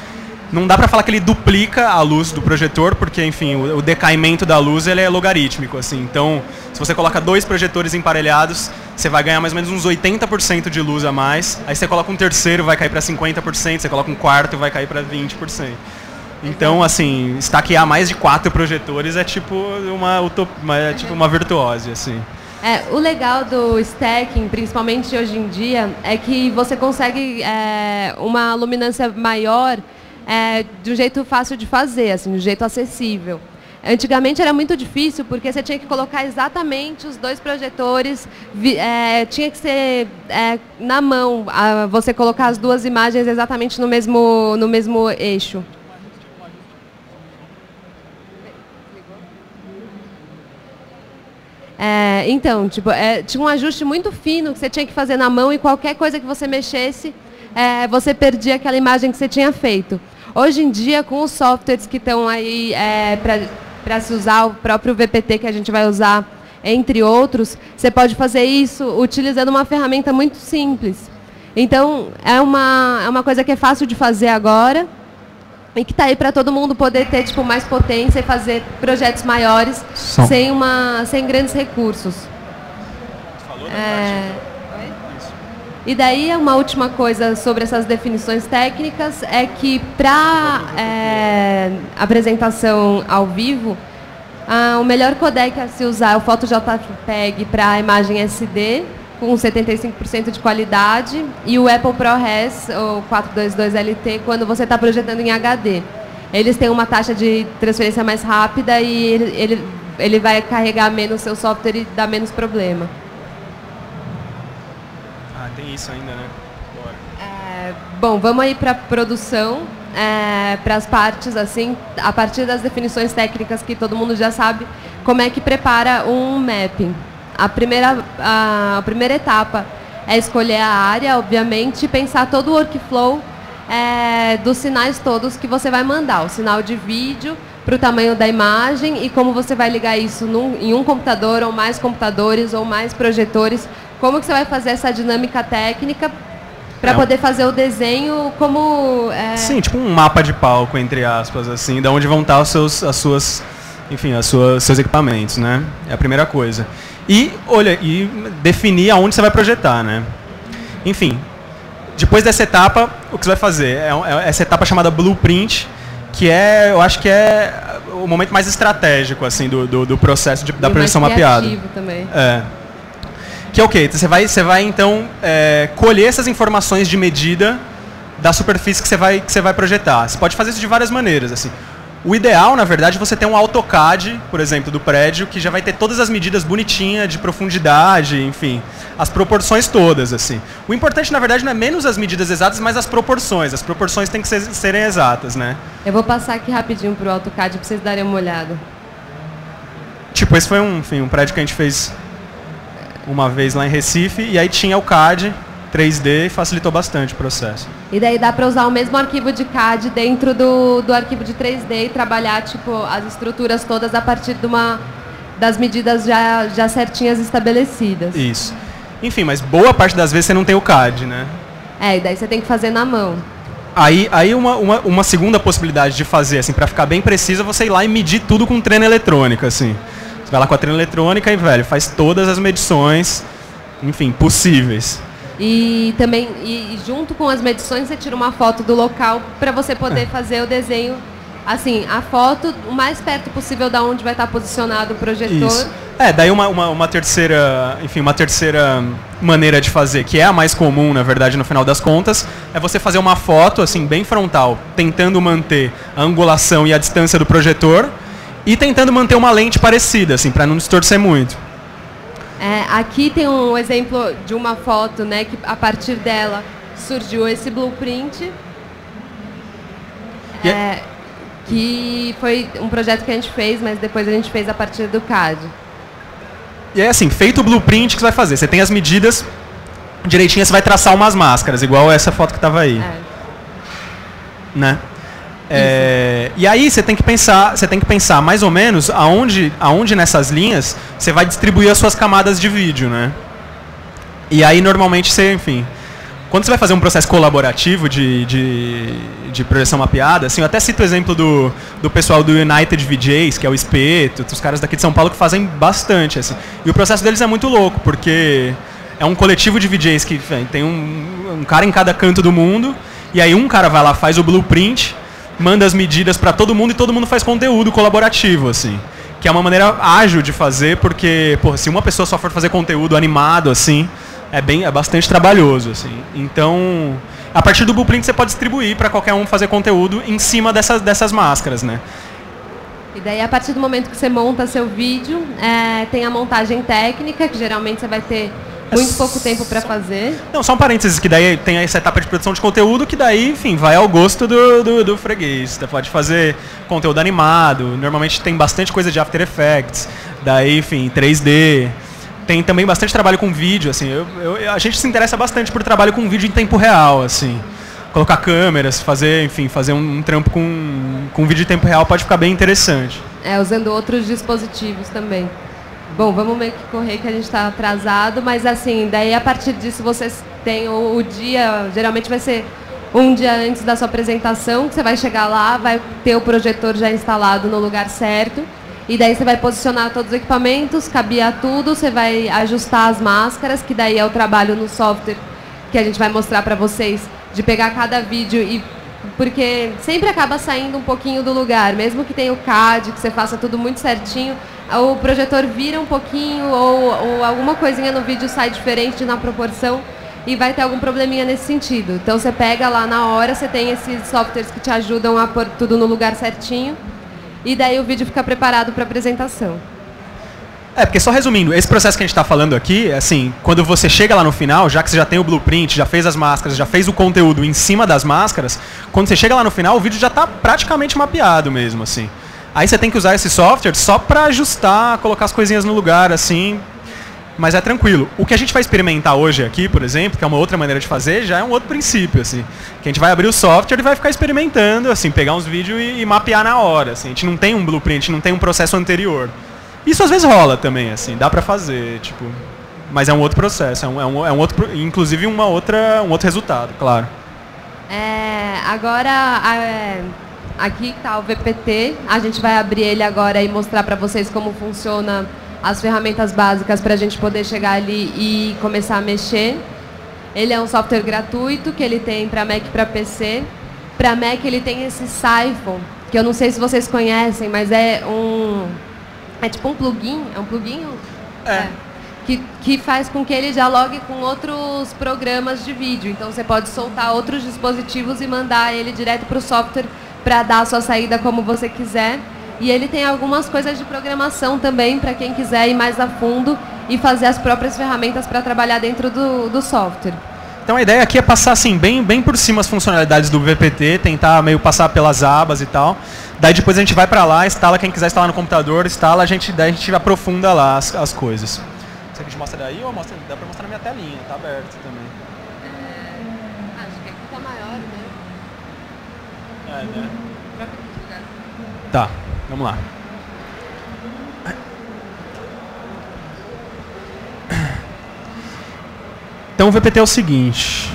Não dá para falar que ele duplica a luz do projetor, porque, enfim, o decaimento da luz ele é logarítmico, assim. Então, se você coloca 2 projetores emparelhados, você vai ganhar mais ou menos uns 80% de luz a mais. Aí você coloca um terceiro, vai cair para 50%, você coloca um quarto, vai cair para 20%. Então, assim, stackear mais de 4 projetores é tipo uma virtuose, assim. O legal do stacking, principalmente hoje em dia, é que você consegue uma luminância maior de um jeito fácil de fazer, assim, de um jeito acessível. Antigamente era muito difícil porque você tinha que colocar exatamente os 2 projetores, tinha que ser na mão, você colocar as 2 imagens exatamente no mesmo eixo. Então, tipo, tinha um ajuste muito fino que você tinha que fazer na mão e qualquer coisa que você mexesse, você perdia aquela imagem que você tinha feito. Hoje em dia, com os softwares que estão aí para se usar, o próprio VPT que a gente vai usar, entre outros, você pode fazer isso utilizando uma ferramenta muito simples. Então, é uma coisa que é fácil de fazer agora e que está aí para todo mundo poder ter tipo, mais potência e fazer projetos maiores sem grandes recursos. Falou da parte. E daí, uma última coisa sobre essas definições técnicas é que para apresentação ao vivo, o melhor codec a se usar é o PhotoJPEG para imagem SD, com 75% de qualidade, e o Apple ProRes, o 422LT, quando você está projetando em HD. Eles têm uma taxa de transferência mais rápida e ele vai carregar menos seu software e dar menos problema. Tem isso ainda, né? Bora. Bom, vamos aí para a produção, para as partes, assim, a partir das definições técnicas que todo mundo já sabe, como é que prepara um mapping. A primeira etapa é escolher a área, obviamente, e pensar todo o workflow dos sinais todos que você vai mandar. O sinal de vídeo, para o tamanho da imagem e como você vai ligar isso em um computador, ou mais computadores, ou mais projetores. Como que você vai fazer essa dinâmica técnica para poder fazer o desenho como... Sim, tipo um mapa de palco, entre aspas, assim, de onde vão estar seus equipamentos, né? É a primeira coisa. E definir aonde você vai projetar, né? Enfim, depois dessa etapa, o que você vai fazer? Essa etapa chamada blueprint, que eu acho que é o momento mais estratégico, assim, do processo da projeção mapeada. Também. Que é o quê? Você vai então, colher essas informações de medida da superfície que você vai projetar. Você pode fazer isso de várias maneiras, assim. O ideal, na verdade, é você ter um AutoCAD, por exemplo, do prédio, que já vai ter todas as medidas bonitinhas de profundidade, enfim, as proporções todas, assim. O importante, na verdade, não é menos as medidas exatas, mas as proporções. As proporções têm que serem exatas, né? Eu vou passar aqui rapidinho pro AutoCAD para vocês darem uma olhada. Tipo, esse foi um prédio que a gente fez uma vez lá em Recife, e aí tinha o CAD 3D e facilitou bastante o processo. E daí dá para usar o mesmo arquivo de CAD dentro do arquivo de 3D e trabalhar tipo, as estruturas todas a partir das medidas já certinhas estabelecidas. Isso. Enfim, mas boa parte das vezes você não tem o CAD, né? E daí você tem que fazer na mão. Aí uma segunda possibilidade de fazer, assim, para ficar bem precisa, você ir lá e medir tudo com trena eletrônica, assim. Você vai lá com a trena eletrônica e, velho, faz todas as medições, enfim, possíveis. E também, junto com as medições, você tira uma foto do local para você poder fazer o desenho, assim, a foto o mais perto possível da onde vai estar posicionado o projetor. Isso. Daí uma terceira maneira de fazer, que é a mais comum, na verdade, no final das contas, é você fazer uma foto, assim, bem frontal, tentando manter a angulação e a distância do projetor e tentando manter uma lente parecida, assim, para não distorcer muito. Aqui tem um exemplo de uma foto, né, que a partir dela surgiu esse blueprint, que foi um projeto que a gente fez, mas depois a gente fez a partir do CAD. E aí, assim, feito o blueprint, o que você vai fazer? Você tem as medidas direitinhas, você vai traçar umas máscaras, igual essa foto que estava aí. Né? E aí você tem que pensar mais ou menos aonde nessas linhas você vai distribuir as suas camadas de vídeo, né? E aí normalmente você, enfim, quando você vai fazer um processo colaborativo de projeção mapeada, assim, eu até cito o exemplo do pessoal do United VJs, que é o Espeto, os caras daqui de São Paulo que fazem bastante, assim. E o processo deles é muito louco, porque é um coletivo de VJs que tem um cara em cada canto do mundo, e aí um cara vai lá, faz o blueprint, manda as medidas para todo mundo e todo mundo faz conteúdo colaborativo, assim. Que é uma maneira ágil de fazer, porque, porra, se uma pessoa só for fazer conteúdo animado, assim, é bastante trabalhoso, assim. Então, a partir do blueprint você pode distribuir para qualquer um fazer conteúdo em cima dessas máscaras, né? E daí, a partir do momento que você monta seu vídeo, tem a montagem técnica, que geralmente você vai ter muito pouco tempo para fazer. Não, só um parênteses, que daí tem essa etapa de produção de conteúdo, que daí, enfim, vai ao gosto do freguês. Você pode fazer conteúdo animado, normalmente tem bastante coisa de After Effects, daí, enfim, 3D. Tem também bastante trabalho com vídeo, assim, a gente se interessa bastante por trabalho com vídeo em tempo real, assim. Colocar câmeras, fazer um trampo com vídeo em tempo real pode ficar bem interessante. Usando outros dispositivos também. Bom, vamos meio que correr que a gente está atrasado, mas assim, daí a partir disso vocês têm o dia, geralmente vai ser um dia antes da sua apresentação, que você vai chegar lá, vai ter o projetor já instalado no lugar certo, e daí você vai posicionar todos os equipamentos, cabear tudo, você vai ajustar as máscaras, que daí é o trabalho no software que a gente vai mostrar para vocês, de pegar cada vídeo porque sempre acaba saindo um pouquinho do lugar, mesmo que tenha o CAD, que você faça tudo muito certinho, o projetor vira um pouquinho ou alguma coisinha no vídeo sai diferente na proporção e vai ter algum probleminha nesse sentido. Então você pega lá na hora, você tem esses softwares que te ajudam a pôr tudo no lugar certinho e daí o vídeo fica preparado para apresentação. Porque só resumindo, esse processo que a gente está falando aqui, assim, quando você chega lá no final, já que você já tem o blueprint, já fez as máscaras, já fez o conteúdo em cima das máscaras, quando você chega lá no final, o vídeo já está praticamente mapeado mesmo, assim. Aí você tem que usar esse software só para ajustar, colocar as coisinhas no lugar, assim, mas é tranquilo. O que a gente vai experimentar hoje aqui, por exemplo, que é uma outra maneira de fazer, já é um outro princípio, assim, que a gente vai abrir o software e vai ficar experimentando, assim, pegar uns vídeos e mapear na hora, assim. A gente não tem um blueprint, não tem um processo anterior. Isso às vezes rola também, assim, dá pra fazer, tipo, mas é um outro processo, é um outro, inclusive um outro resultado, claro. Agora, aqui está o VPT, a gente vai abrir ele agora e mostrar para vocês como funciona as ferramentas básicas para a gente poder chegar ali e começar a mexer. Ele é um software gratuito que ele tem para Mac e para PC. Para Mac ele tem esse Siphon, que eu não sei se vocês conhecem, mas é tipo um plugin, que faz com que ele dialogue com outros programas de vídeo. Então você pode soltar outros dispositivos e mandar ele direto para o software para dar a sua saída como você quiser. E ele tem algumas coisas de programação também, para quem quiser ir mais a fundo e fazer as próprias ferramentas para trabalhar dentro do software. Então a ideia aqui é passar assim, bem por cima as funcionalidades do VPT, tentar meio passar pelas abas e tal. Daí depois a gente vai para lá, instala, quem quiser instalar no computador, instala, daí a gente aprofunda lá as coisas. Isso aqui a gente mostra daí ou mostra, dá para mostrar na minha telinha, tá aberto também. Acho que aqui tá maior, né? Né? Tá, vamos lá. Então o VPT é o seguinte.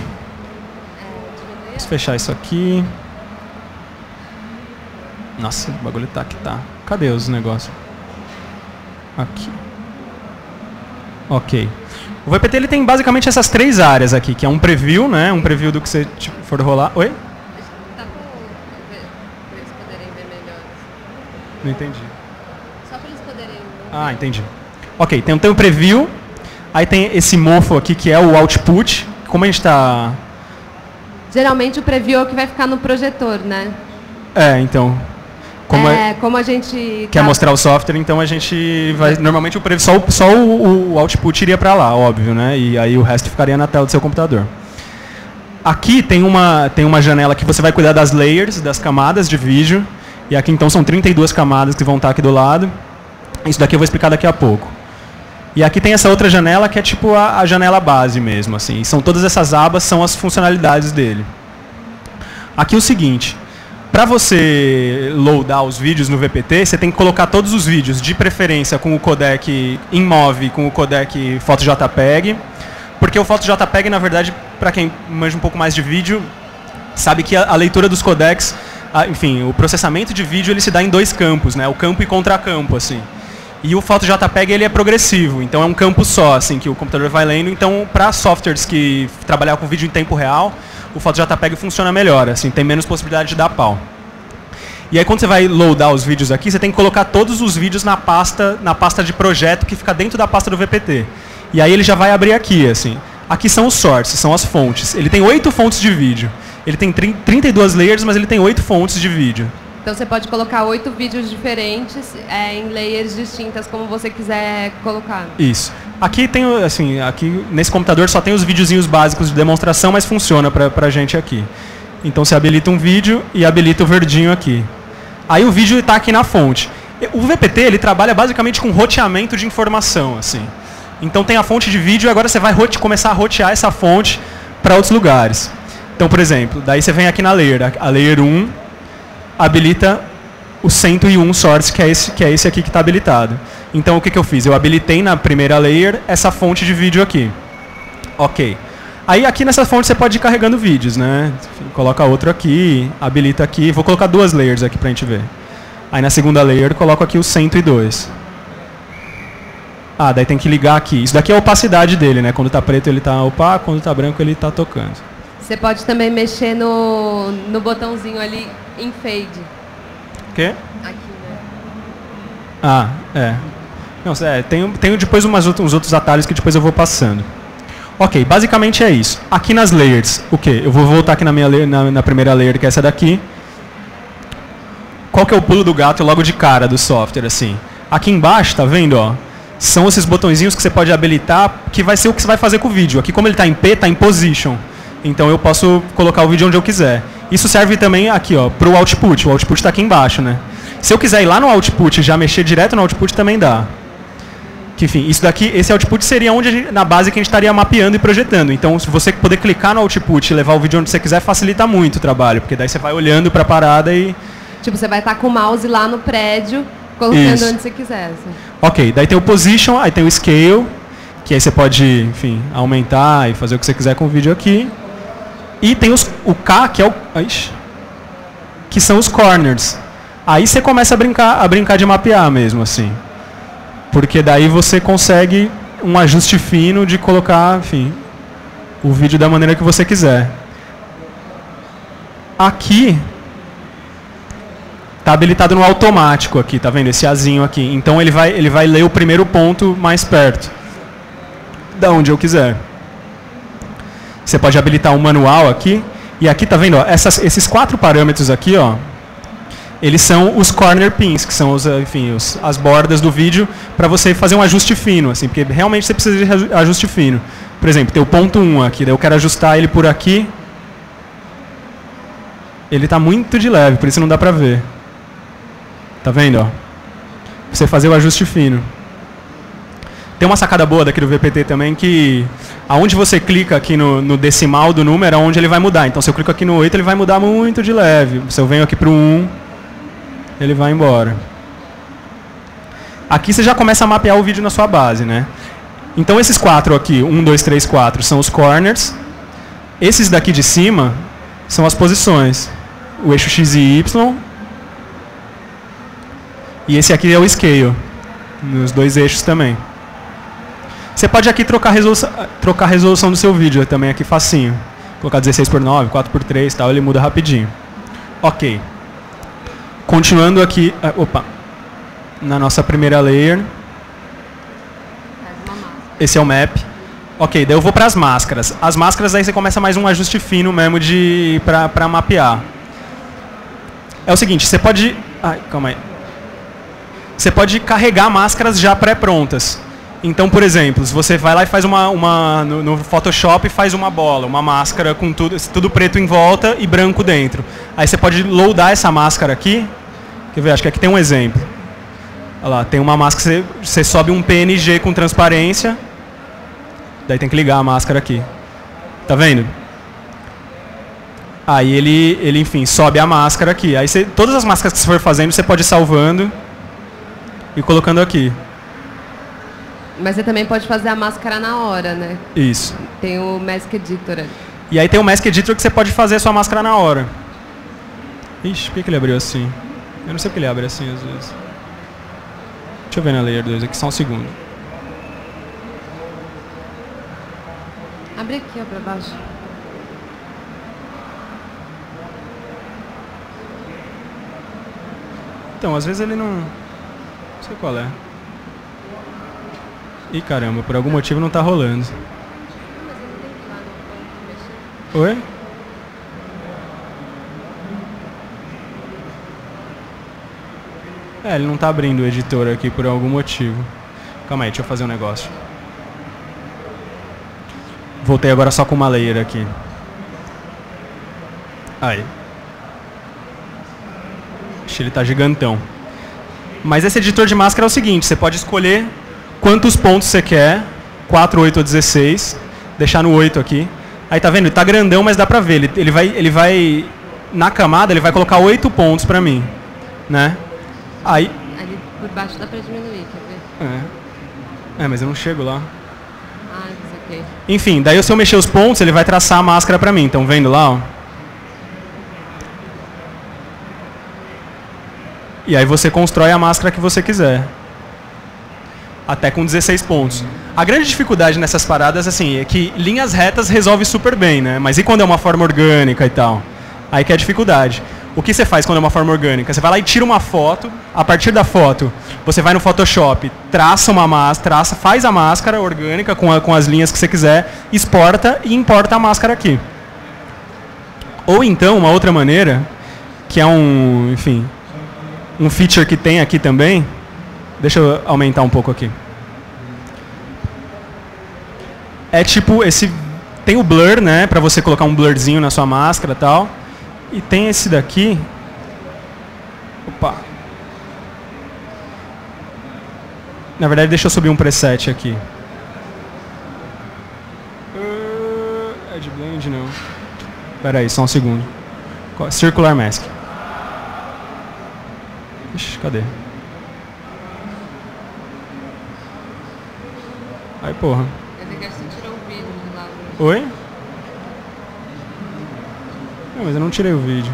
Vamos fechar isso aqui. Nossa, o bagulho tá aqui, tá. Cadê os negócios? Aqui. Ok. O VPT ele tem basicamente essas 3 áreas aqui, que é um preview, né? Um preview do que você for rolar. Oi? Tá pra eles poderem ver melhor. Não entendi. Só para eles poderem... Ah, entendi. Ok, tem o preview. Aí tem esse mofo aqui que é o output. Como a gente está... Geralmente o preview é o que vai ficar no projetor, né? Então... Como a gente... Quer mostrar o software, então a gente vai... Normalmente o preview, só o output iria para lá, óbvio, né? E aí o resto ficaria na tela do seu computador. Aqui tem uma janela que você vai cuidar das layers, das camadas de vídeo. E aqui então são 32 camadas que vão estar aqui do lado. Isso daqui eu vou explicar daqui a pouco. E aqui tem essa outra janela que é tipo a janela base mesmo, assim. E todas essas abas são as funcionalidades dele. Aqui é o seguinte, para você loadar os vídeos no VPT, você tem que colocar todos os vídeos, de preferência com o codec InMov, com o codec PhotoJPEG, porque o PhotoJPEG, na verdade, para quem manja um pouco mais de vídeo, sabe que a leitura dos codecs, enfim, o processamento de vídeo ele se dá em 2 campos, né? O campo e contracampo, assim. E o PhotoJPEG ele é progressivo, então é um campo só, assim, que o computador vai lendo. Então, para softwares que trabalhar com vídeo em tempo real, o PhotoJPEG funciona melhor, assim, tem menos possibilidade de dar pau. E aí, quando você vai loadar os vídeos aqui, você tem que colocar todos os vídeos na pasta de projeto que fica dentro da pasta do VPT. E aí ele já vai abrir aqui, assim. Aqui são os sources, são as fontes. Ele tem 8 fontes de vídeo. Ele tem 32 layers, mas ele tem 8 fontes de vídeo. Então você pode colocar 8 vídeos diferentes em layers distintas, como você quiser colocar. Isso. Aqui tem, assim, aqui nesse computador só tem os videozinhos básicos de demonstração, mas funciona pra gente aqui. Então você habilita um vídeo e habilita o verdinho aqui. Aí o vídeo está aqui na fonte. O VPT ele trabalha basicamente com roteamento de informação, assim. Então tem a fonte de vídeo e agora você vai começar a rotear essa fonte para outros lugares. Então, por exemplo, daí você vem aqui na layer, a layer 1 habilita o 101 source, que é esse aqui que está habilitado. Então, o que eu fiz? Eu habilitei na primeira layer essa fonte de vídeo aqui. Ok. Aí, aqui nessa fonte, você pode ir carregando vídeos, né? Coloca outro aqui, habilita aqui. Vou colocar 2 layers aqui para a gente ver. Aí, na segunda layer, coloco aqui o 102. Ah, daí tem que ligar aqui. Isso daqui é a opacidade dele, né? Quando está preto, ele está opaco. Quando está branco, ele está tocando. Você pode também mexer no botãozinho ali em fade. O quê? Aqui, né? Ah, é. Não, tenho depois uns outros atalhos que depois eu vou passando. Ok, basicamente é isso. Aqui nas layers, o quê? Eu vou voltar aqui na minha layer, na primeira layer, que é essa daqui. Qual que é o pulo do gato logo de cara do software, assim? Aqui embaixo, tá vendo, ó? São esses botõezinhos que você pode habilitar, que vai ser o que você vai fazer com o vídeo. Aqui, como ele está em P, está em Position. Então eu posso colocar o vídeo onde eu quiser. Isso serve também aqui, ó, para o output. O output está aqui embaixo, né? Se eu quiser ir lá no output e já mexer direto no output, também dá. Que, enfim, isso daqui, esse output seria onde na base que a gente estaria mapeando e projetando. Então, se você poder clicar no output e levar o vídeo onde você quiser, facilita muito o trabalho, porque daí você vai olhando para a parada e... Tipo, você vai estar com o mouse lá no prédio, colocando onde você quiser. Assim. Ok, daí tem o position, aí tem o scale, que aí você pode, enfim, aumentar e fazer o que você quiser com o vídeo aqui. E tem o K, que é que são os corners. Aí você começa a brincar de mapear mesmo, assim. Porque daí você consegue um ajuste fino de colocar, enfim, o vídeo da maneira que você quiser. Aqui está habilitado no automático aqui, tá vendo? Esse azinho aqui. Então ele vai ler o primeiro ponto mais perto, da onde eu quiser. Você pode habilitar um manual aqui. E aqui, tá vendo? Ó, esses 4 parâmetros aqui, ó, eles são os corner pins, que são as bordas do vídeo, para você fazer um ajuste fino, assim, porque realmente você precisa de ajuste fino. Por exemplo, tem o ponto 1 aqui, daí eu quero ajustar ele por aqui. Ele está muito de leve, por isso não dá para ver. Tá vendo? Ó? Você fazer o ajuste fino. Tem uma sacada boa daqui do VPT também, que aonde você clica aqui no decimal do número, é onde ele vai mudar. Então, se eu clico aqui no 8, ele vai mudar muito de leve. Se eu venho aqui para o 1, ele vai embora. Aqui você já começa a mapear o vídeo na sua base, né? Então, esses 4 aqui, 1, 2, 3, 4, são os corners. Esses daqui de cima são as posições. O eixo X e Y. E esse aqui é o scale. Nos 2 eixos também. Você pode aqui trocar a resolução do seu vídeo também, aqui facinho. Colocar 16:9, 4:3 e tal, ele muda rapidinho. Ok. Continuando aqui, na nossa primeira layer. Esse é o map. Ok, daí eu vou para as máscaras. As máscaras aí você começa mais um ajuste fino mesmo para mapear. É o seguinte, você pode... calma aí. Você pode carregar máscaras já pré-prontas. Então, por exemplo, se você vai lá e faz no Photoshop faz uma bola, uma máscara com tudo preto em volta e branco dentro. Aí você pode loadar essa máscara aqui. Quer ver? Acho que aqui tem um exemplo. Olha lá, tem uma máscara, você sobe um PNG com transparência. Daí tem que ligar a máscara aqui. Tá vendo? Aí ele enfim, sobe a máscara aqui. Aí todas as máscaras que você for fazendo, você pode ir salvando e colocando aqui. Mas você também pode fazer a máscara na hora, né? Isso. Tem o Mask Editor ali. E aí tem o Mask Editor que você pode fazer a sua máscara na hora. Ixi, por que ele abriu assim? Eu não sei porque ele abre assim às vezes. Deixa eu ver na Layer 2 aqui, só um segundo. Abre aqui, ó, pra baixo. Então, às vezes ele não sei qual é. Ih, caramba, por algum motivo não tá rolando. Oi? Ele não tá abrindo o editor aqui por algum motivo. Calma aí, deixa eu fazer um negócio. Voltei agora só com uma layer aqui. Aí. Ixi, ele tá gigantão. Mas esse editor de máscara é o seguinte, você pode escolher quantos pontos você quer, 4, 8 ou 16, deixar no 8 aqui. Aí tá vendo? Ele tá grandão, mas dá pra ver. Ele vai na camada, ele vai colocar 8 pontos pra mim, né? Aí... Ali por baixo dá pra diminuir, quer ver? Mas eu não chego lá. Isso aqui. Enfim, daí se eu mexer os pontos, ele vai traçar a máscara pra mim. Estão vendo lá, ó? E aí você constrói a máscara que você quiser. Até com 16 pontos. A grande dificuldade nessas paradas, assim, é que linhas retas resolve super bem, né? Mas e quando é uma forma orgânica e tal? Aí que é a dificuldade. O que você faz quando é uma forma orgânica? Você vai lá e tira uma foto. A partir da foto, você vai no Photoshop, traça uma máscara, faz a máscara orgânica com as linhas que você quiser, exporta e importa a máscara aqui. Ou então, uma outra maneira, que é um feature que tem aqui também. Deixa eu aumentar um pouco aqui. É tipo tem o blur, né, para você colocar um blurzinho na sua máscara e tal. E tem esse daqui. Opa. Na verdade, deixa eu subir um preset aqui. Edge Blend não. Espera aí, só um segundo. Circular Mask. Ixi, cadê? Aí, porra. Você tirou o vídeo de lá. Oi? Não, mas eu não tirei o vídeo.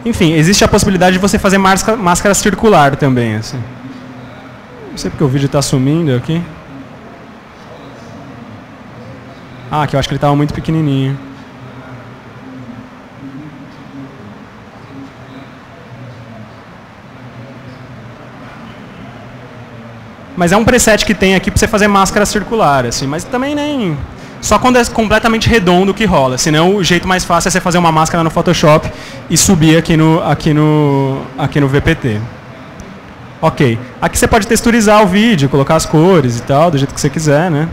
Enfim, existe a possibilidade de você fazer máscara circular também, assim. Não sei porque o vídeo está sumindo aqui. Que eu acho que ele estava muito pequenininho. Mas é um preset que tem aqui para você fazer máscara circular, assim. Mas também nem... Só quando é completamente redondo que rola. Senão o jeito mais fácil é você fazer uma máscara no Photoshop e subir aqui no VPT. Ok. Aqui você pode texturizar o vídeo, colocar as cores e tal, do jeito que você quiser, né?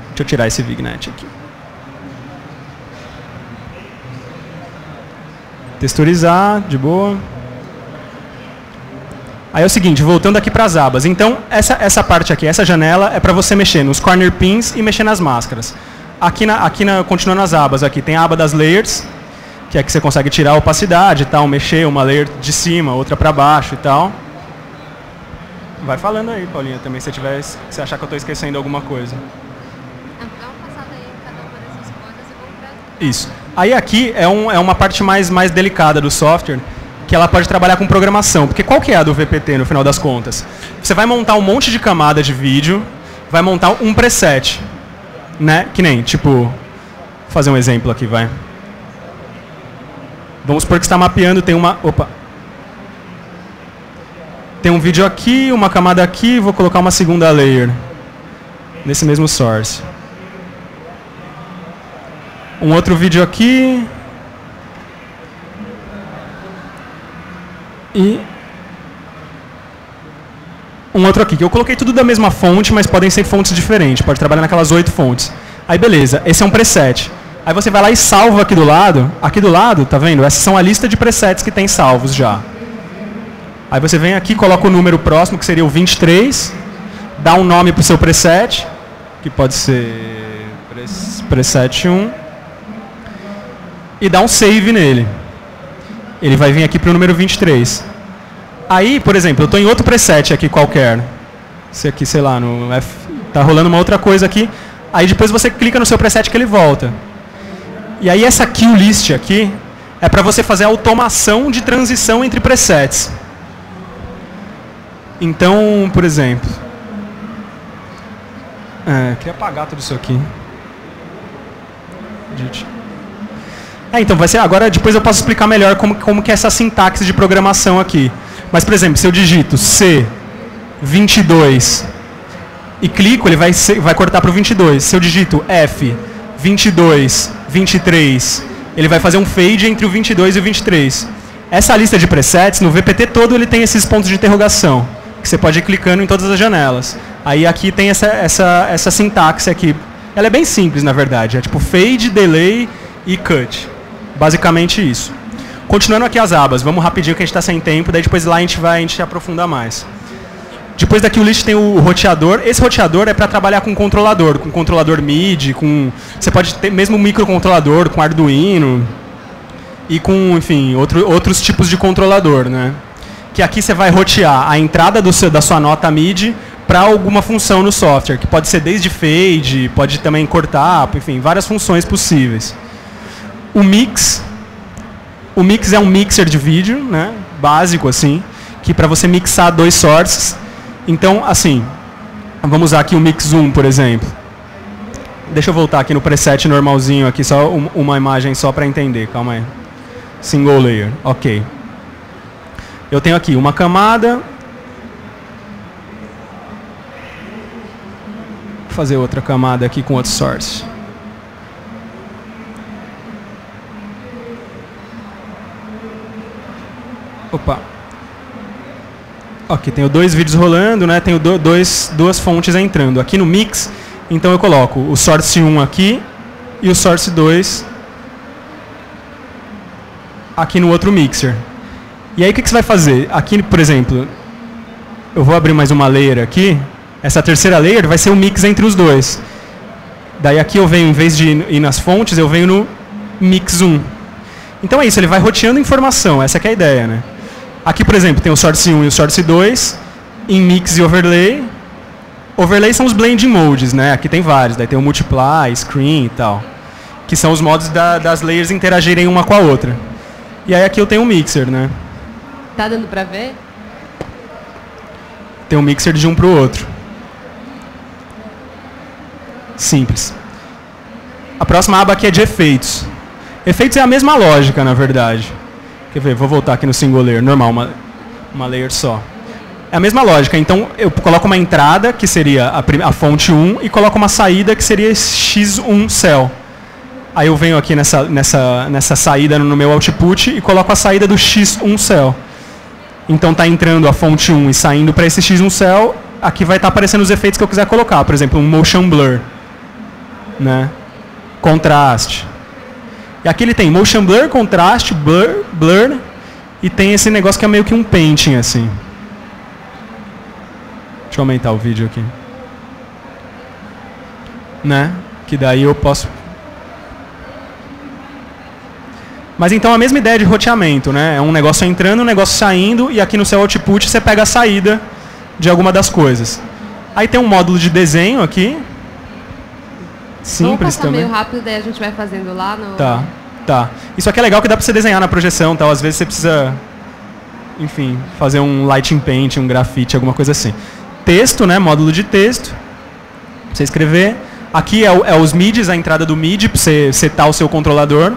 Deixa eu tirar esse vignette aqui. Texturizar, de boa. Aí é o seguinte, voltando aqui para as abas. Então, essa parte aqui, essa janela, é para você mexer nos corner pins e mexer nas máscaras. Continuando as abas, aqui tem a aba das layers, que é que você consegue tirar a opacidade e tal, mexer uma layer de cima, outra para baixo e tal. Vai falando aí, Paulinha, também, se você achar que eu estou esquecendo alguma coisa. Dá uma passada aí em cada uma dessas coisas e vamos ver. Isso. Aí aqui é uma parte mais delicada do software, que ela pode trabalhar com programação. Porque qual que é a do VPT, no final das contas? Você vai montar um monte de camada de vídeo, vai montar um preset, né? Que nem, tipo, vou fazer um exemplo aqui, vai. Vamos supor que você está mapeando, tem uma... Opa! Tem um vídeo aqui, uma camada aqui, vou colocar uma segunda layer nesse mesmo source. Um outro vídeo aqui. E um outro aqui, que eu coloquei tudo da mesma fonte, mas podem ser fontes diferentes. Pode trabalhar naquelas 8 fontes. Aí beleza, esse é um preset. Aí você vai lá e salva aqui do lado. Aqui do lado, tá vendo? Essas são a lista de presets que tem salvos já. Aí você vem aqui, coloca o número próximo, que seria o 23. Dá um nome para o seu preset, que pode ser preset 1. E dá um save nele. Ele vai vir aqui para o número 23. Aí, por exemplo, eu estou em outro preset aqui qualquer. Esse aqui, sei lá, no F, tá rolando uma outra coisa aqui. Aí depois você clica no seu preset que ele volta. E aí essa queue list aqui é para você fazer a automação de transição entre presets. Então, por exemplo... eu queria apagar tudo isso aqui. Então vai ser... Agora depois eu posso explicar melhor como que é essa sintaxe de programação aqui. Mas, por exemplo, se eu digito C22 e clico, ele vai cortar para o 22. Se eu digito F22, 23, ele vai fazer um fade entre o 22 e o 23. Essa lista de presets, no VPT todo, ele tem esses pontos de interrogação, que você pode ir clicando em todas as janelas. Aí aqui tem essa sintaxe aqui. Ela é bem simples, na verdade. É tipo fade, delay e cut. Basicamente isso. Continuando aqui as abas. Vamos rapidinho que a gente está sem tempo. Daí depois lá a gente aprofunda mais. Depois daqui o list tem o roteador. Esse roteador é para trabalhar com controlador MIDI, você pode ter mesmo um microcontrolador, com Arduino e com, enfim, outros tipos de controlador, né? Que aqui você vai rotear a entrada da sua nota MIDI para alguma função no software, que pode ser desde fade, pode também cortar, enfim, várias funções possíveis. O mix é um mixer de vídeo, né? Básico assim, que para você mixar 2 sources. Então, assim, vamos usar aqui o Mix 1, por exemplo. Deixa eu voltar aqui no preset normalzinho, aqui só uma imagem só para entender, calma aí. Single layer, ok. Eu tenho aqui uma camada. Vou fazer outra camada aqui com outro source. Opa. Ok, tenho 2 vídeos rolando, né? Tenho duas fontes entrando. Aqui no mix, então eu coloco o source 1 aqui e o source 2 aqui no outro mixer. E aí o que você vai fazer? Aqui, por exemplo, eu vou abrir mais uma layer aqui. Essa terceira layer vai ser o mix entre os dois. Daí aqui eu venho, em vez de ir nas fontes, eu venho no mix 1. Então é isso, ele vai roteando informação, essa que é a ideia, né? Aqui, por exemplo, tem o source 1 e o source 2, em mix e overlay. Overlay são os blending modes, né? Aqui tem vários, daí tem o multiply, screen e tal. Que são os modos das layers interagirem uma com a outra. E aí aqui eu tenho um mixer, né? Tá dando pra ver? Tem um mixer de um pro outro. Simples. A próxima aba aqui é de efeitos. Efeitos é a mesma lógica, na verdade. Quer ver? Vou voltar aqui no single layer, normal, uma layer só. É a mesma lógica. Então, eu coloco uma entrada, que seria a fonte 1, e coloco uma saída, que seria x1 cell. Aí eu venho aqui nessa saída no meu output e coloco a saída do x1 cell. Então, está entrando a fonte 1 e saindo para esse x1 cell. Aqui vai estar aparecendo os efeitos que eu quiser colocar. Por exemplo, um motion blur, né? Contraste. E aqui ele tem motion blur, contraste, blur, e tem esse negócio que é meio que um painting, assim. Deixa eu aumentar o vídeo aqui. Né? Que daí eu posso... Mas então a mesma ideia de roteamento, né? É um negócio entrando, um negócio saindo, e aqui no seu output você pega a saída de alguma das coisas. Aí tem um módulo de desenho aqui. Simples também. Meio rápido, daí a gente vai fazendo lá no... Tá. Isso aqui é legal que dá pra você desenhar na projeção, tal. Às vezes você precisa, enfim, fazer um lighting paint, um grafite, alguma coisa assim. Texto, né? Módulo de texto. Pra você escrever. Aqui é os MIDIs, a entrada do MIDI, pra você setar o seu controlador.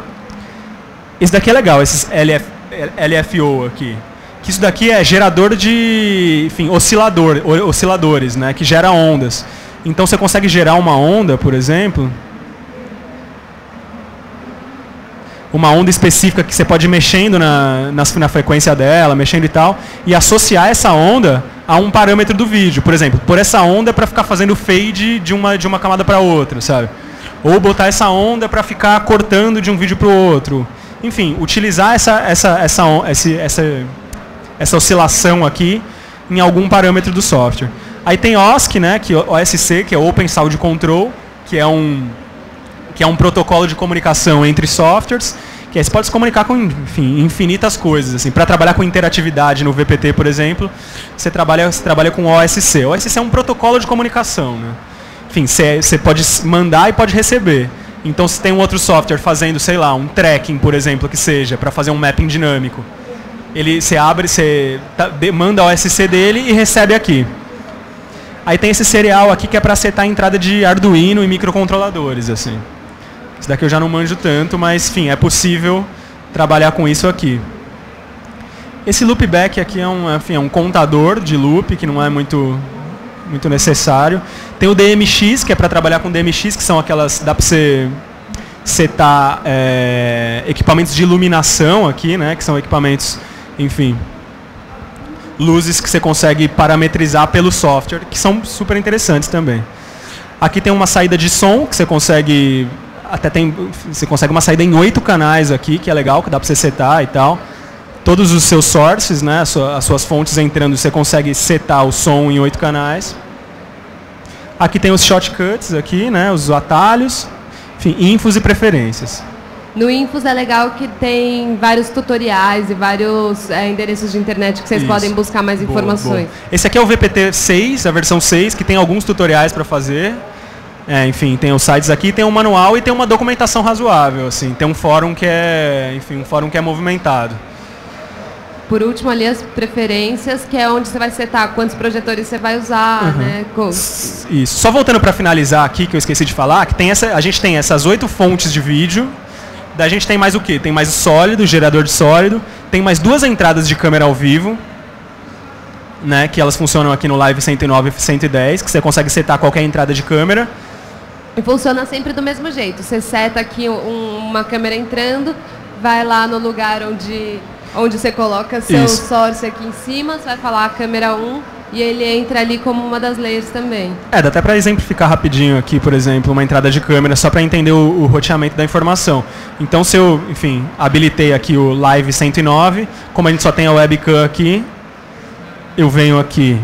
Esse daqui é legal, esses LFO aqui. Que isso daqui é gerador de, enfim, osciladores, né? Que gera ondas. Então você consegue gerar uma onda, por exemplo... Uma onda específica que você pode ir mexendo na frequência dela, mexendo e tal, e associar essa onda a um parâmetro do vídeo. Por exemplo, por essa onda para ficar fazendo fade de uma camada para outra, sabe? Ou botar essa onda para ficar cortando de um vídeo para o outro. Enfim, utilizar essa oscilação aqui em algum parâmetro do software. Aí tem OSC, né, OSC, que é Open Sound Control, que é um protocolo de comunicação entre softwares, que aí você pode se comunicar com, enfim, infinitas coisas. Assim. Para trabalhar com interatividade no VPT, por exemplo, você trabalha com OSC. OSC é um protocolo de comunicação. Né? Enfim, você pode mandar e pode receber. Então, se tem um outro software fazendo, sei lá, um tracking, por exemplo, que seja, para fazer um mapping dinâmico, você manda a OSC dele e recebe aqui. Aí tem esse serial aqui que é para setar a entrada de Arduino e microcontroladores, assim. Isso daqui eu já não manjo tanto, mas, enfim, é possível trabalhar com isso aqui. Esse loopback aqui é um contador de loop, que não é muito necessário. Tem o DMX, que é para trabalhar com DMX, que são aquelas... Dá para você setar equipamentos de iluminação aqui, né? Que são equipamentos, enfim... Luzes que você consegue parametrizar pelo software, que são super interessantes também. Aqui tem uma saída de som, que você consegue... Você consegue uma saída em 8 canais aqui, que é legal, que dá para você setar e tal. Todos os seus sources, né, as suas fontes entrando, você consegue setar o som em 8 canais. Aqui tem os shortcuts, aqui, né, os atalhos, enfim, infos e preferências. No Infos é legal que tem vários tutoriais e vários endereços de internet que vocês podem buscar mais informações. Boa. Esse aqui é o VPT 6, a versão 6, que tem alguns tutoriais para fazer. Enfim, tem os sites aqui, tem um manual e tem uma documentação razoável. Assim. Tem um fórum que é movimentado. Por último, ali as preferências, que é onde você vai setar quantos projetores você vai usar. Né? Isso. Só voltando para finalizar aqui, que eu esqueci de falar, que a gente tem essas 8 fontes de vídeo. Daí a gente tem mais o quê? Tem mais o sólido, gerador de sólido. Tem mais 2 entradas de câmera ao vivo, né, que elas funcionam aqui no Live 109 e 110, que você consegue setar qualquer entrada de câmera. E funciona sempre do mesmo jeito. Você seta aqui uma câmera entrando, vai lá no lugar onde você coloca seu source aqui em cima, você vai falar a câmera 1 e ele entra ali como uma das layers também. Dá até para exemplificar rapidinho aqui, por exemplo, uma entrada de câmera, só para entender o roteamento da informação. Então, se eu, enfim, habilitei aqui o Live 109, como a gente só tem a webcam aqui, eu venho aqui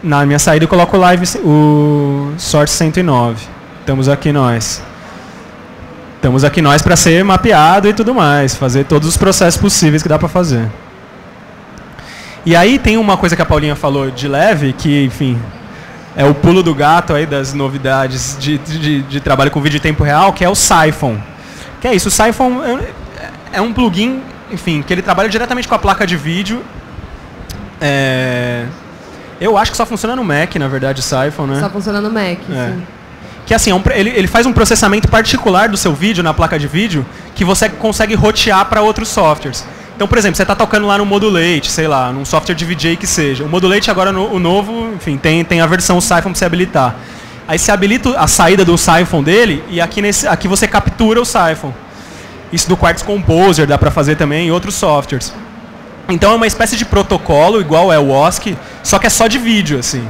na minha saída e coloco o Source 109. Estamos aqui nós para ser mapeado e tudo mais, fazer todos os processos possíveis que dá para fazer. E aí tem uma coisa que a Paulinha falou de leve, que, enfim, é o pulo do gato aí das novidades de trabalho com vídeo em tempo real, que é o Siphon. Que é isso, o Siphon é um plugin, enfim, que ele trabalha diretamente com a placa de vídeo. Eu acho que só funciona no Mac, na verdade, o Siphon, né? Só funciona no Mac, sim. Que assim, ele faz um processamento particular do seu vídeo na placa de vídeo que você consegue rotear para outros softwares. Então, por exemplo, você está tocando lá no Modulate, sei lá, num software de VJ que seja. O Modulate agora, o novo, enfim, tem a versão Siphon para você habilitar. Aí você habilita a saída do Siphon dele e aqui você captura o Siphon. Isso do Quartz Composer dá para fazer também em outros softwares. Então é uma espécie de protocolo, igual é o OSC, só que é só de vídeo, assim.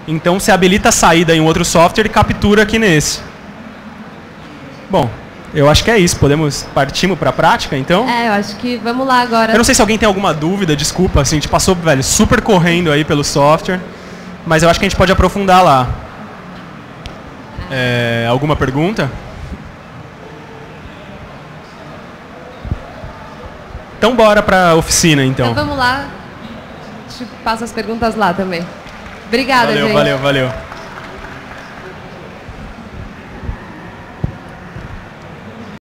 Então você habilita a saída em outro software e captura aqui nesse. Bom, eu acho que é isso. Partimos para a prática, então? Eu acho que vamos lá agora. Eu não sei se alguém tem alguma dúvida, desculpa, assim, a gente passou, velho, super correndo aí pelo software, mas eu acho que a gente pode aprofundar lá. Alguma pergunta? Então bora para a oficina, então. Então vamos lá. A gente passa as perguntas lá também. Obrigada, gente. Valeu.